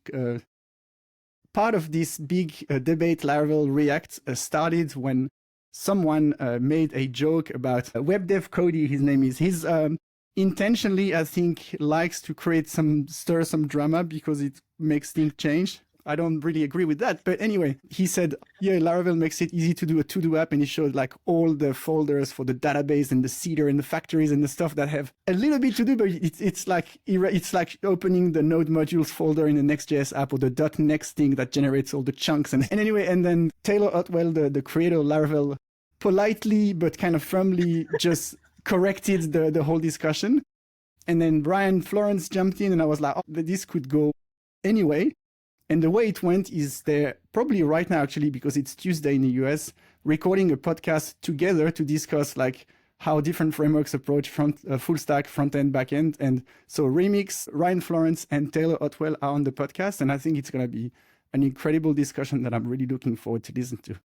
B: part of this big debate, Laravel React, started when someone made a joke about web dev Cody, his name is. He's intentionally, I think, likes to stir some drama because it makes things change. I don't really agree with that. But anyway, he said, yeah, Laravel makes it easy to do a to-do app. And he showed like all the folders for the database and the seeder and the factories and the stuff that have a little bit to do, but it's like opening the node modules folder in the Next.js app or the .next thing that generates all the chunks. And anyway, and then Taylor Otwell, the creator of Laravel, politely but kind of firmly just corrected the whole discussion. And then Brian Florence jumped in and I was like, oh, this could go anyway. And the way it went is they're probably right now, actually, because it's Tuesday in the US, recording a podcast together to discuss like how different frameworks approach full stack, front end, back end. And so Remix, Ryan Florence, and Taylor Otwell are on the podcast. And I think it's going to be an incredible discussion that I'm really looking forward to listen to.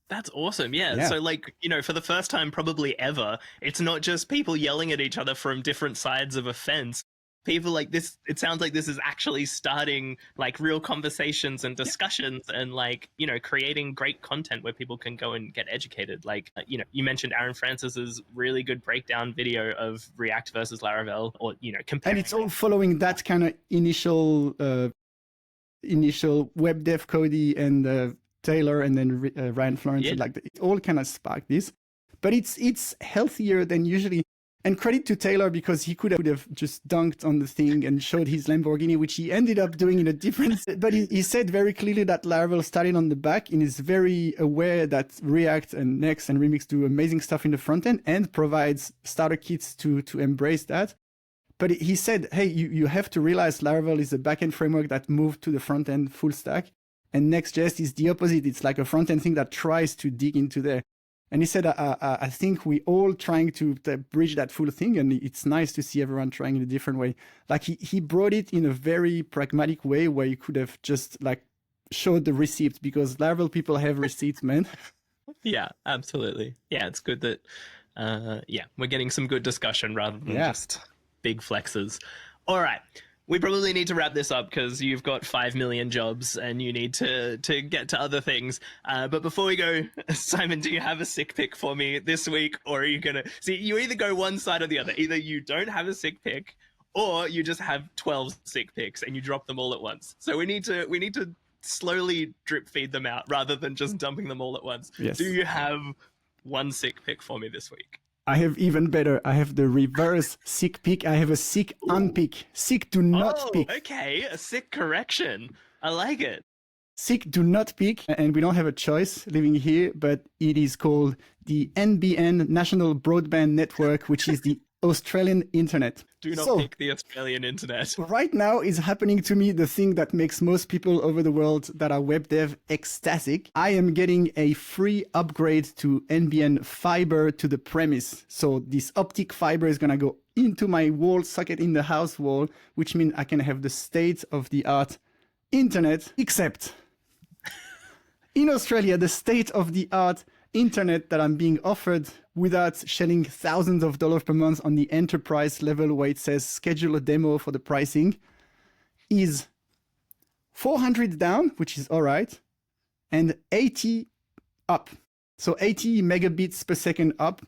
A: That's awesome. Yeah. So like, for the first time probably ever, it's not just people yelling at each other from different sides of a fence. People like this, it sounds like this is actually starting like real conversations and discussions and like, creating great content where people can go and get educated. Like, you mentioned Aaron Francis's really good breakdown video of React versus Laravel or, comparing.
B: And it's all following that kind of initial web dev Cody and Taylor and then Ryan Florence. Yeah. Like it all kind of sparked this, but it's healthier than usually. And credit to Taylor because he could have just dunked on the thing and showed his Lamborghini, which he ended up doing in a different. But he said very clearly that Laravel started on the back and is very aware that React and Next and Remix do amazing stuff in the front end and provides starter kits to embrace that. But he said, hey, you have to realize Laravel is a backend framework that moved to the front end full stack. And Next.js is the opposite. It's like a front end thing that tries to dig into there. And he said, I think we all trying to bridge that full thing. And it's nice to see everyone trying in a different way. Like he brought it in a very pragmatic way where you could have just like showed the receipt because Laravel people have receipts, man.
A: Yeah, absolutely. Yeah, it's good that, we're getting some good discussion rather than just big flexes. All right. We probably need to wrap this up because you've got 5 million jobs and you need to get to other things. But before we go, Simon, do you have a sick pick for me this week? Or are you going to... See, you either go one side or the other. Either you don't have a sick pick or you just have 12 sick picks and you drop them all at once. So we need to slowly drip feed them out rather than just dumping them all at once.
B: Yes.
A: Do you have one sick pick for me this week?
B: I have even better. I have the reverse sick pick. I have a sick unpick. Sick do not pick.
A: Okay, a sick correction. I like it.
B: Sick do not pick, and we don't have a choice living here, but it is called the NBN, National Broadband Network, which is the Australian internet.
A: Do not pick the Australian internet.
B: Right now is happening to me the thing that makes most people over the world that are web dev ecstatic. I am getting a free upgrade to NBN fiber to the premise. So this optic fiber is going to go into my wall socket in the house wall, which means I can have the state-of-the-art internet, except in Australia, the state-of-the-art internet that I'm being offered without shelling thousands of dollars per month on the enterprise level where it says schedule a demo for the pricing is 400 down, which is all right, and 80 up. So 80 megabits per second up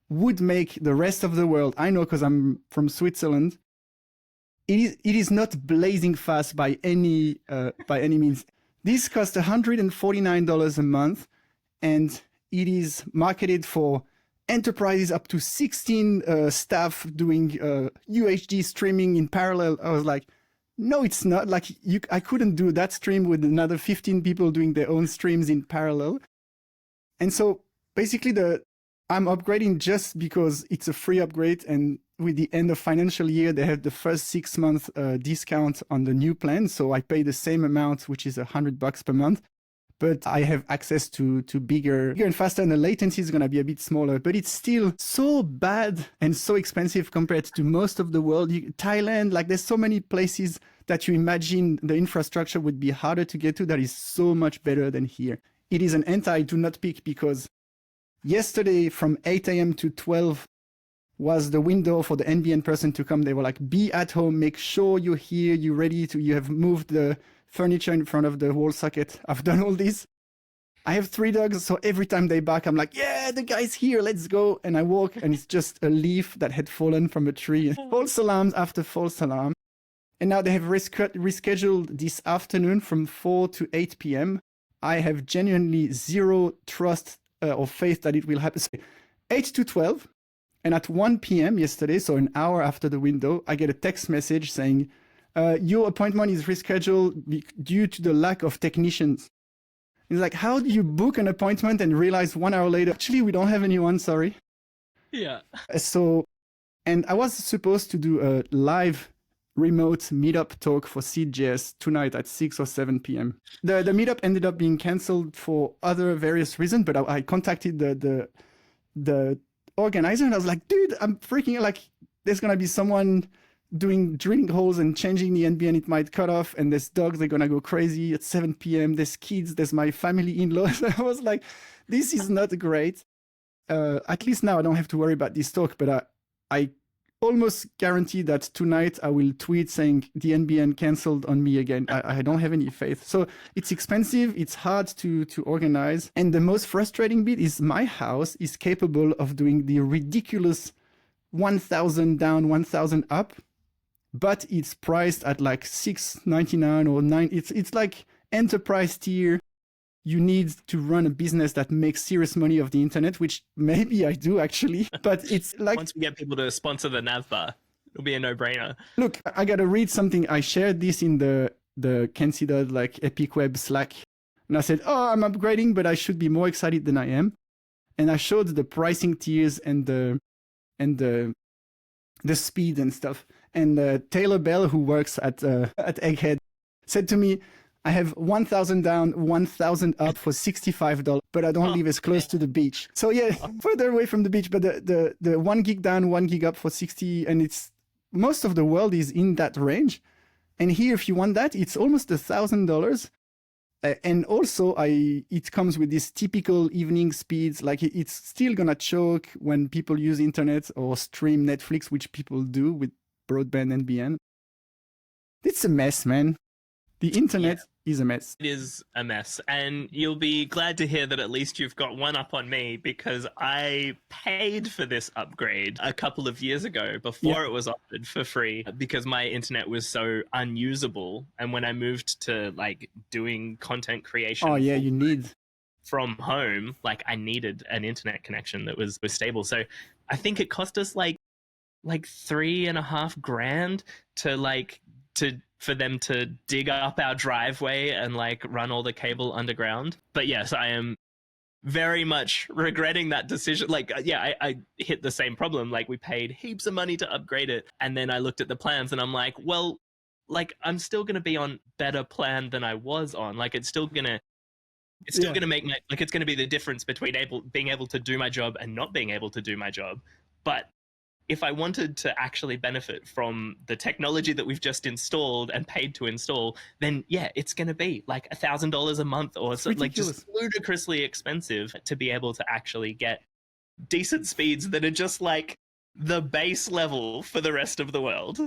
B: would make the rest of the world, I know because I'm from Switzerland, it is not blazing fast by any means. This costs $149 a month, and it is marketed for enterprises up to 16 staff doing UHD streaming in parallel. I was like, no, it's not. Like, I couldn't do that stream with another 15 people doing their own streams in parallel. And so basically I'm upgrading just because it's a free upgrade, and with the end of financial year, they have the first 6 month discount on the new plan. So I pay the same amount, which is $100 per month, but I have access to bigger and faster, and the latency is going to be a bit smaller, but it's still so bad and so expensive compared to most of the world. Thailand, like there's so many places that you imagine the infrastructure would be harder to get to that is so much better than here. It is an do not pick, because yesterday from 8 a.m. to 12 was the window for the NBN person to come. They were like, be at home, make sure you're here, you're ready to, you have moved the furniture in front of the wall socket. I've done all this. I have 3 dogs, so every time they bark, I'm like, yeah, the guy's here, let's go. And I walk, and it's just a leaf that had fallen from a tree. False alarms after false alarm. And now they have rescheduled this afternoon from 4 to 8 p.m. I have genuinely zero trust or faith that it will happen. So 8 to 12, and at 1 p.m. yesterday, so an hour after the window, I get a text message saying, your appointment is rescheduled due to the lack of technicians. It's like, how do you book an appointment and realize 1 hour later, actually, we don't have anyone, sorry.
A: Yeah.
B: So, and I was supposed to do a live remote meetup talk for Seed.js tonight at 6 or 7 p.m. The meetup ended up being canceled for other various reasons, but I contacted the organizer, and I was like, dude, I'm freaking out. Like, there's going to be someone doing drilling holes and changing the NBN, it might cut off, and there's dogs, they're going to go crazy at 7 p.m. There's kids, there's my family in-laws. I was like, this is not great. At least now I don't have to worry about this talk, but I almost guarantee that tonight I will tweet saying the NBN canceled on me again. I don't have any faith. So it's expensive, it's hard to organize. And the most frustrating bit is my house is capable of doing the ridiculous 1,000 down, 1,000 up, but it's priced at like $6.99 or $9. It's like enterprise tier. You need to run a business that makes serious money off the internet, which maybe I do actually, but it's like...
A: Once we get people to sponsor the nav bar, it'll be a no-brainer.
B: Look, I got to read something. I shared this in the Kent C Dodds like Epic Web Slack. And I said, oh, I'm upgrading, but I should be more excited than I am. And I showed the pricing tiers and the speed and stuff. And Taylor Bell, who works at Egghead, said to me, I have 1,000 down, 1,000 up for $65, but I don't live as close to the beach. So yeah, further away from the beach, but the 1 gig down, 1 gig up for 60, and it's most of the world is in that range. And here, if you want that, it's almost $1,000. And also, it comes with this typical evening speeds. Like it's still gonna choke when people use internet or stream Netflix, which people do with broadband NBN. It's a mess, man. The internet is a mess.
A: It is a mess. And you'll be glad to hear that at least you've got one up on me, because I paid for this upgrade a couple of years ago before it was offered for free, because my internet was so unusable. And when I moved to like doing content creation,
B: you need
A: from home, like I needed an internet connection that was stable. So I think it cost us like $3.5 grand for them to dig up our driveway and like run all the cable underground. But yes, I am very much regretting that decision. Like, yeah, I hit the same problem. Like, we paid heaps of money to upgrade it. And then I looked at the plans and I'm like, well, like, I'm still going to be on better plan than I was on. Like, it's still going to make my, like, it's going to be the difference between being able to do my job and not being able to do my job. But if I wanted to actually benefit from the technology that we've just installed and paid to install, then yeah, it's going to be like $1,000 a month or so, like just ludicrously expensive to be able to actually get decent speeds that are just like the base level for the rest of the world.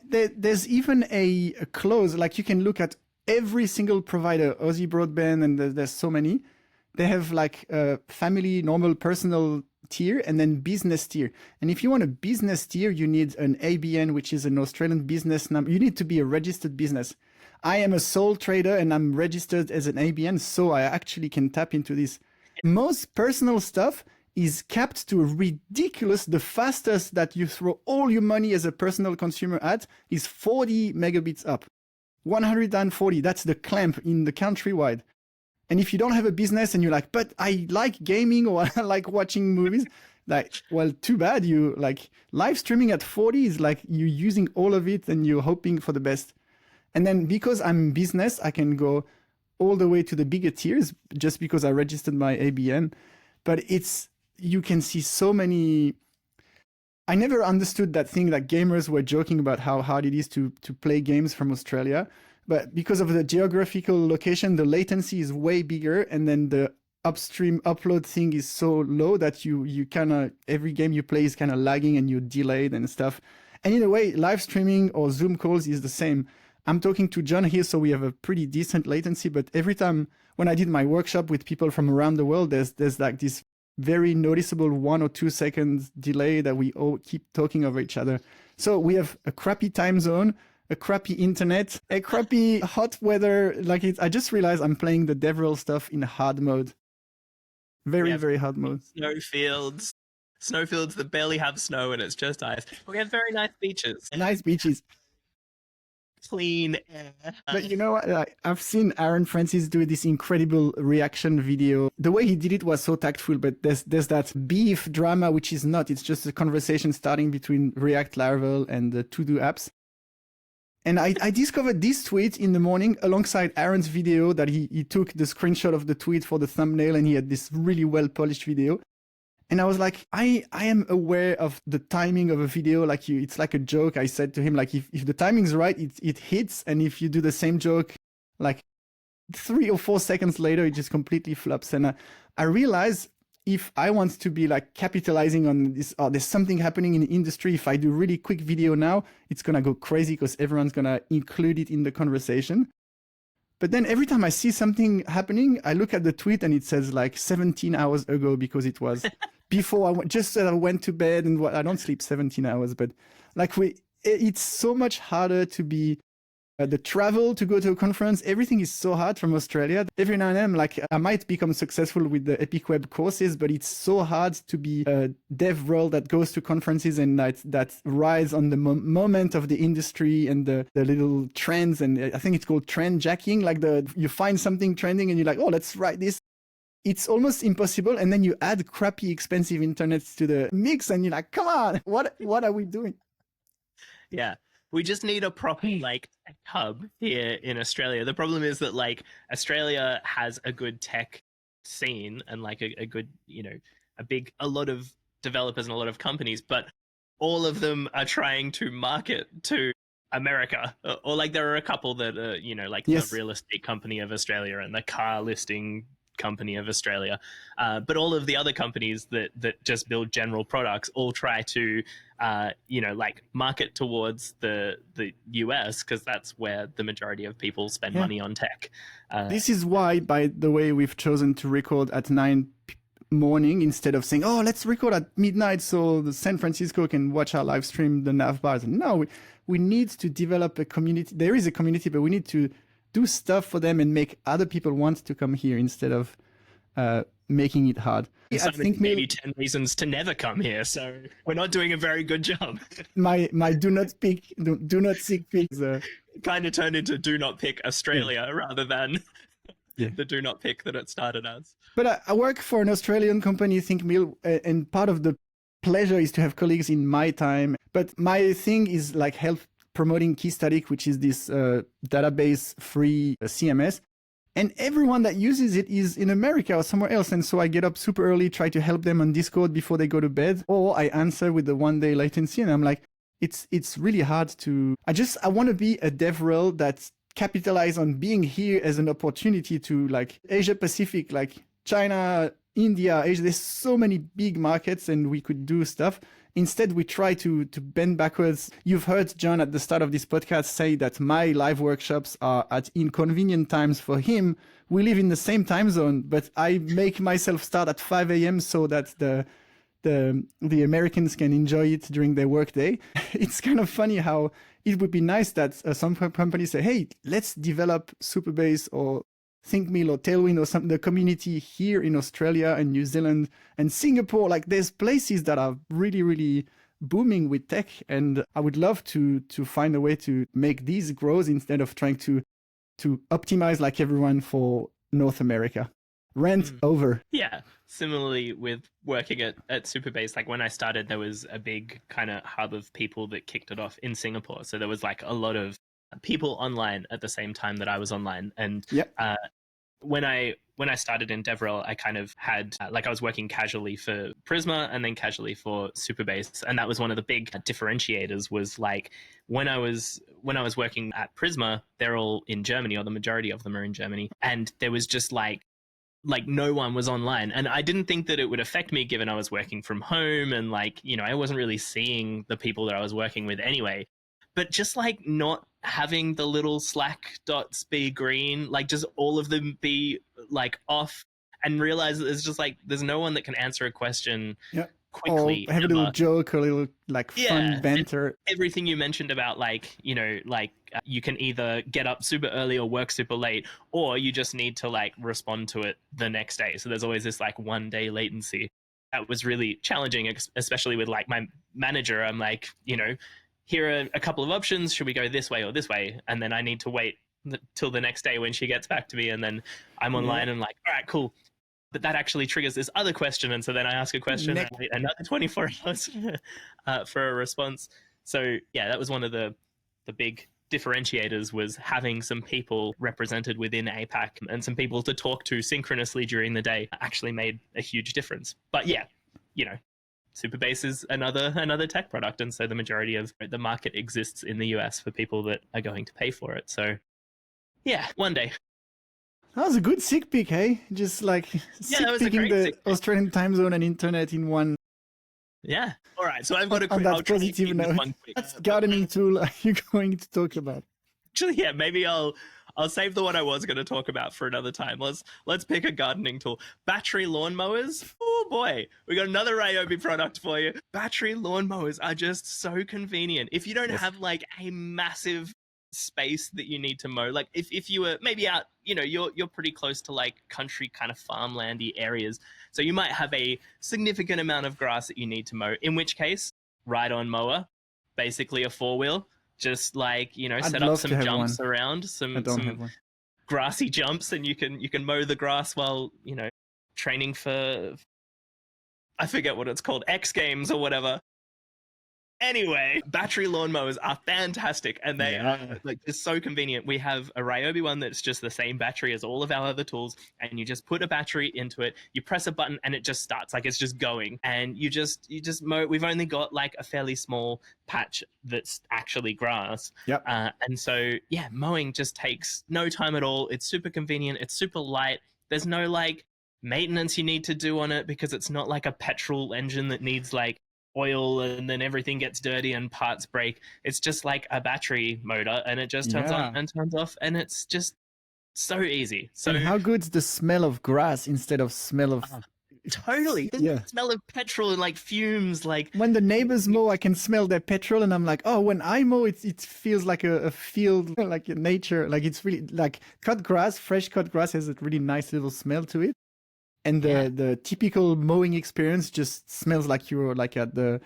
B: There's even a clause, like you can look at every single provider, Aussie Broadband, and there's so many. They have like a family, normal, personal tier and then business tier. And if you want a business tier, you need an ABN, which is an Australian business number. You need to be a registered business. I am a sole trader and I'm registered as an ABN, so I actually can tap into this. Most personal stuff is capped to ridiculous. The fastest that you throw all your money as a personal consumer at is 40 megabits up. 140, that's the clamp in the countrywide. And if you don't have a business and you're like, but I like gaming or I like watching movies, like, well, too bad. You like live streaming at 40 is like you're using all of it and you're hoping for the best. And then because I'm business, I can go all the way to the bigger tiers just because I registered my ABN. But you can see so many. I never understood that thing that gamers were joking about how hard it is to play games from Australia. But because of the geographical location, the latency is way bigger. And then the upstream upload thing is so low that you kind of, every game you play is kind of lagging and you're delayed and stuff. And in a way, live streaming or Zoom calls is the same. I'm talking to John here, so we have a pretty decent latency. But every time when I did my workshop with people from around the world, there's like this very noticeable 1 or 2 seconds delay that we all keep talking over each other. So we have a crappy time zone, a crappy internet, a crappy hot weather. Like I just realized I'm playing the DevRel stuff in hard mode. Very hard mode.
A: Snowfields that barely have snow and it's just ice. We have very nice beaches.
B: Nice beaches.
A: Clean air.
B: But you know what? I've seen Aaron Francis do this incredible reaction video. The way he did it was so tactful, but there's that beef drama, which is not. It's just a conversation starting between React, Laravel, and the to-do apps. And I discovered this tweet in the morning alongside Aaron's video that he took the screenshot of the tweet for the thumbnail, and he had this really well-polished video. And I was like, I am aware of the timing of a video. Like it's like a joke. I said to him, like, if the timing's right, it hits. And if you do the same joke, like 3 or 4 seconds later, it just completely flops. And I realized if I want to be like capitalizing on this, there's something happening in the industry. If I do really quick video now, it's going to go crazy because everyone's going to include it in the conversation. But then every time I see something happening, I look at the tweet and it says like 17 hours ago because it was before I went to bed, and I don't sleep 17 hours, but like it's so much harder to be the travel to go to a conference. Everything is so hard from Australia. Every now and then, like I might become successful with the Epic Web courses, but it's so hard to be a dev role that goes to conferences and that rides on the moment of the industry and the little trends. And I think it's called trend jacking. Like you find something trending and you're like, oh, let's write this. It's almost impossible. And then you add crappy, expensive internets to the mix and you're like, come on, what are we doing?
A: Yeah. We just need a proper like tech hub here in Australia. The problem is that like Australia has a good tech scene and like a good, a lot of developers and a lot of companies, but all of them are trying to market to America. Or like there are a couple that are, like the real estate company of Australia and the car listing company of Australia. But all of the other companies that just build general products all try to like market towards the US because that's where the majority of people spend money on tech.
B: This is why, by the way, we've chosen to record at 9 morning instead of saying, oh, let's record at midnight so the San Francisco can watch our live stream, the nav bars. No, we need to develop a community. There is a community, but we need to do stuff for them and make other people want to come here instead of making it hard.
A: I think maybe 10 reasons to never come here, so we're not doing a very good job.
B: my do not seek pick.
A: Kind of turned into do not pick Australia rather than
B: Yeah.
A: the do not pick that it started as.
B: But I work for an Australian company, ThinkMill, and part of the pleasure is to have colleagues in my time. But my thing is like help promoting KeyStatic, which is this database free CMS. And everyone that uses it is in America or somewhere else. And so I get up super early, try to help them on Discord before they go to bed, or I answer with the 1-day latency. And I'm like, it's really hard to, I want to be a DevRel that capitalize on being here as an opportunity to like Asia Pacific, like China, India, Asia. There's so many big markets and we could do stuff. Instead, we try to bend backwards. You've heard John at the start of this podcast say that my live workshops are at inconvenient times for him. We live in the same time zone, but I make myself start at 5 a.m. so that the Americans can enjoy it during their workday. It's kind of funny how it would be nice that some companies say, hey, let's develop Supabase or ThinkMill or Tailwind or something, the community here in Australia and New Zealand and Singapore. Like there's places that are really, really booming with tech. And I would love to find a way to make these grow instead of trying to optimize like everyone for North America. Rant over.
A: Yeah. Similarly with working at Supabase, like when I started, there was a big kind of hub of people that kicked it off in Singapore. So there was like a lot of people online at the same time that I was online. And when I started in DevRel, I kind of had like I was working casually for Prisma and then casually for Supabase, and that was one of the big differentiators. Was like when I was working at Prisma, they're all in Germany, or the majority of them are in Germany, and there was just like no one was online, and I didn't think that it would affect me given I was working from home and like I wasn't really seeing the people that I was working with anyway. But just like not having the little Slack dots be green, like just all of them be like off, and realize that there's just like there's no one that can answer a question quickly.
B: Or have a little joke or a little like fun banter.
A: Everything you mentioned about like you can either get up super early or work super late, or you just need to like respond to it the next day. So there's always this like 1-day latency. That was really challenging, especially with like my manager. I'm like, here are a couple of options. Should we go this way or this way? And then I need to wait till the next day when she gets back to me. And then I'm online and like, all right, cool. But that actually triggers this other question. And so then I ask a question and I wait another 24 hours for a response. So yeah, that was one of the big differentiators, was having some people represented within APAC and some people to talk to synchronously during the day actually made a huge difference. But yeah, Supabase is another tech product, and so the majority of the market exists in the US for people that are going to pay for it. So yeah, one day.
B: That was a good sick pick, hey? Just like picking the Australian time zone and internet in one.
A: Yeah. All right. So I've got
B: on that positive note. That's gardening tool are you going to talk about?
A: Actually, yeah, maybe I'll save the one I was going to talk about for another time. Let's pick a gardening tool. Battery lawnmowers. Oh boy, we got another Ryobi product for you. Battery lawnmowers are just so convenient. If you don't have like a massive space that you need to mow, like if you were maybe out, you're pretty close to like country kind of farmlandy areas, so you might have a significant amount of grass that you need to mow. In which case, ride-on mower, basically a 4-wheel. Just like set up some jumps around, some grassy jumps, and you can mow the grass while training for, I forget what it's called, X Games or whatever. Anyway, battery lawnmowers are fantastic, and they are like just so convenient. We have a Ryobi one that's just the same battery as all of our other tools, and you just put a battery into it, you press a button, and it just starts, like it's just going, and you just mow. We've only got like a fairly small patch that's actually grass, and so yeah, mowing just takes no time at all. It's super convenient. It's super light. There's no like maintenance you need to do on it, because it's not like a petrol engine that needs like oil and then everything gets dirty and parts break. It's just like a battery motor, and it just turns on and turns off, and it's just so easy. So
B: and how good's the smell of grass instead of smell of
A: totally the smell of petrol and like fumes. Like
B: when the neighbors mow, I can smell their petrol, and I'm like, oh, when I mow, it feels like a field, like a nature, like it's really like fresh cut grass has a really nice little smell to it. And the typical mowing experience just smells like you're like at the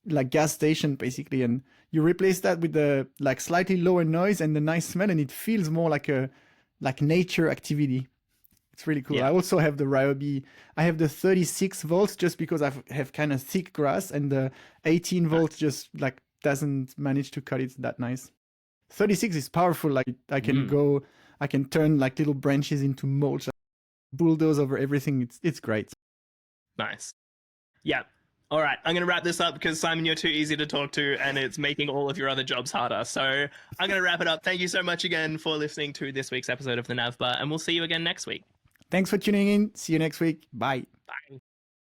B: like gas station basically, and you replace that with the like slightly lower noise and the nice smell, and it feels more like a like nature activity. It's really cool.
A: Yeah.
B: I also have the Ryobi. I have the 36 volts just because I have kind of thick grass, and the 18 volts just like doesn't manage to cut it that nice. 36 is powerful. Like I can turn like little branches into mulch, bulldoze over everything. It's great.
A: Nice. Yeah. All right. I'm going to wrap this up because Simon, you're too easy to talk to and it's making all of your other jobs harder. So I'm going to wrap it up. Thank you so much again for listening to this week's episode of the Nav Bar, and we'll see you again next week.
B: Thanks for tuning in. See you next week. Bye.
A: Bye.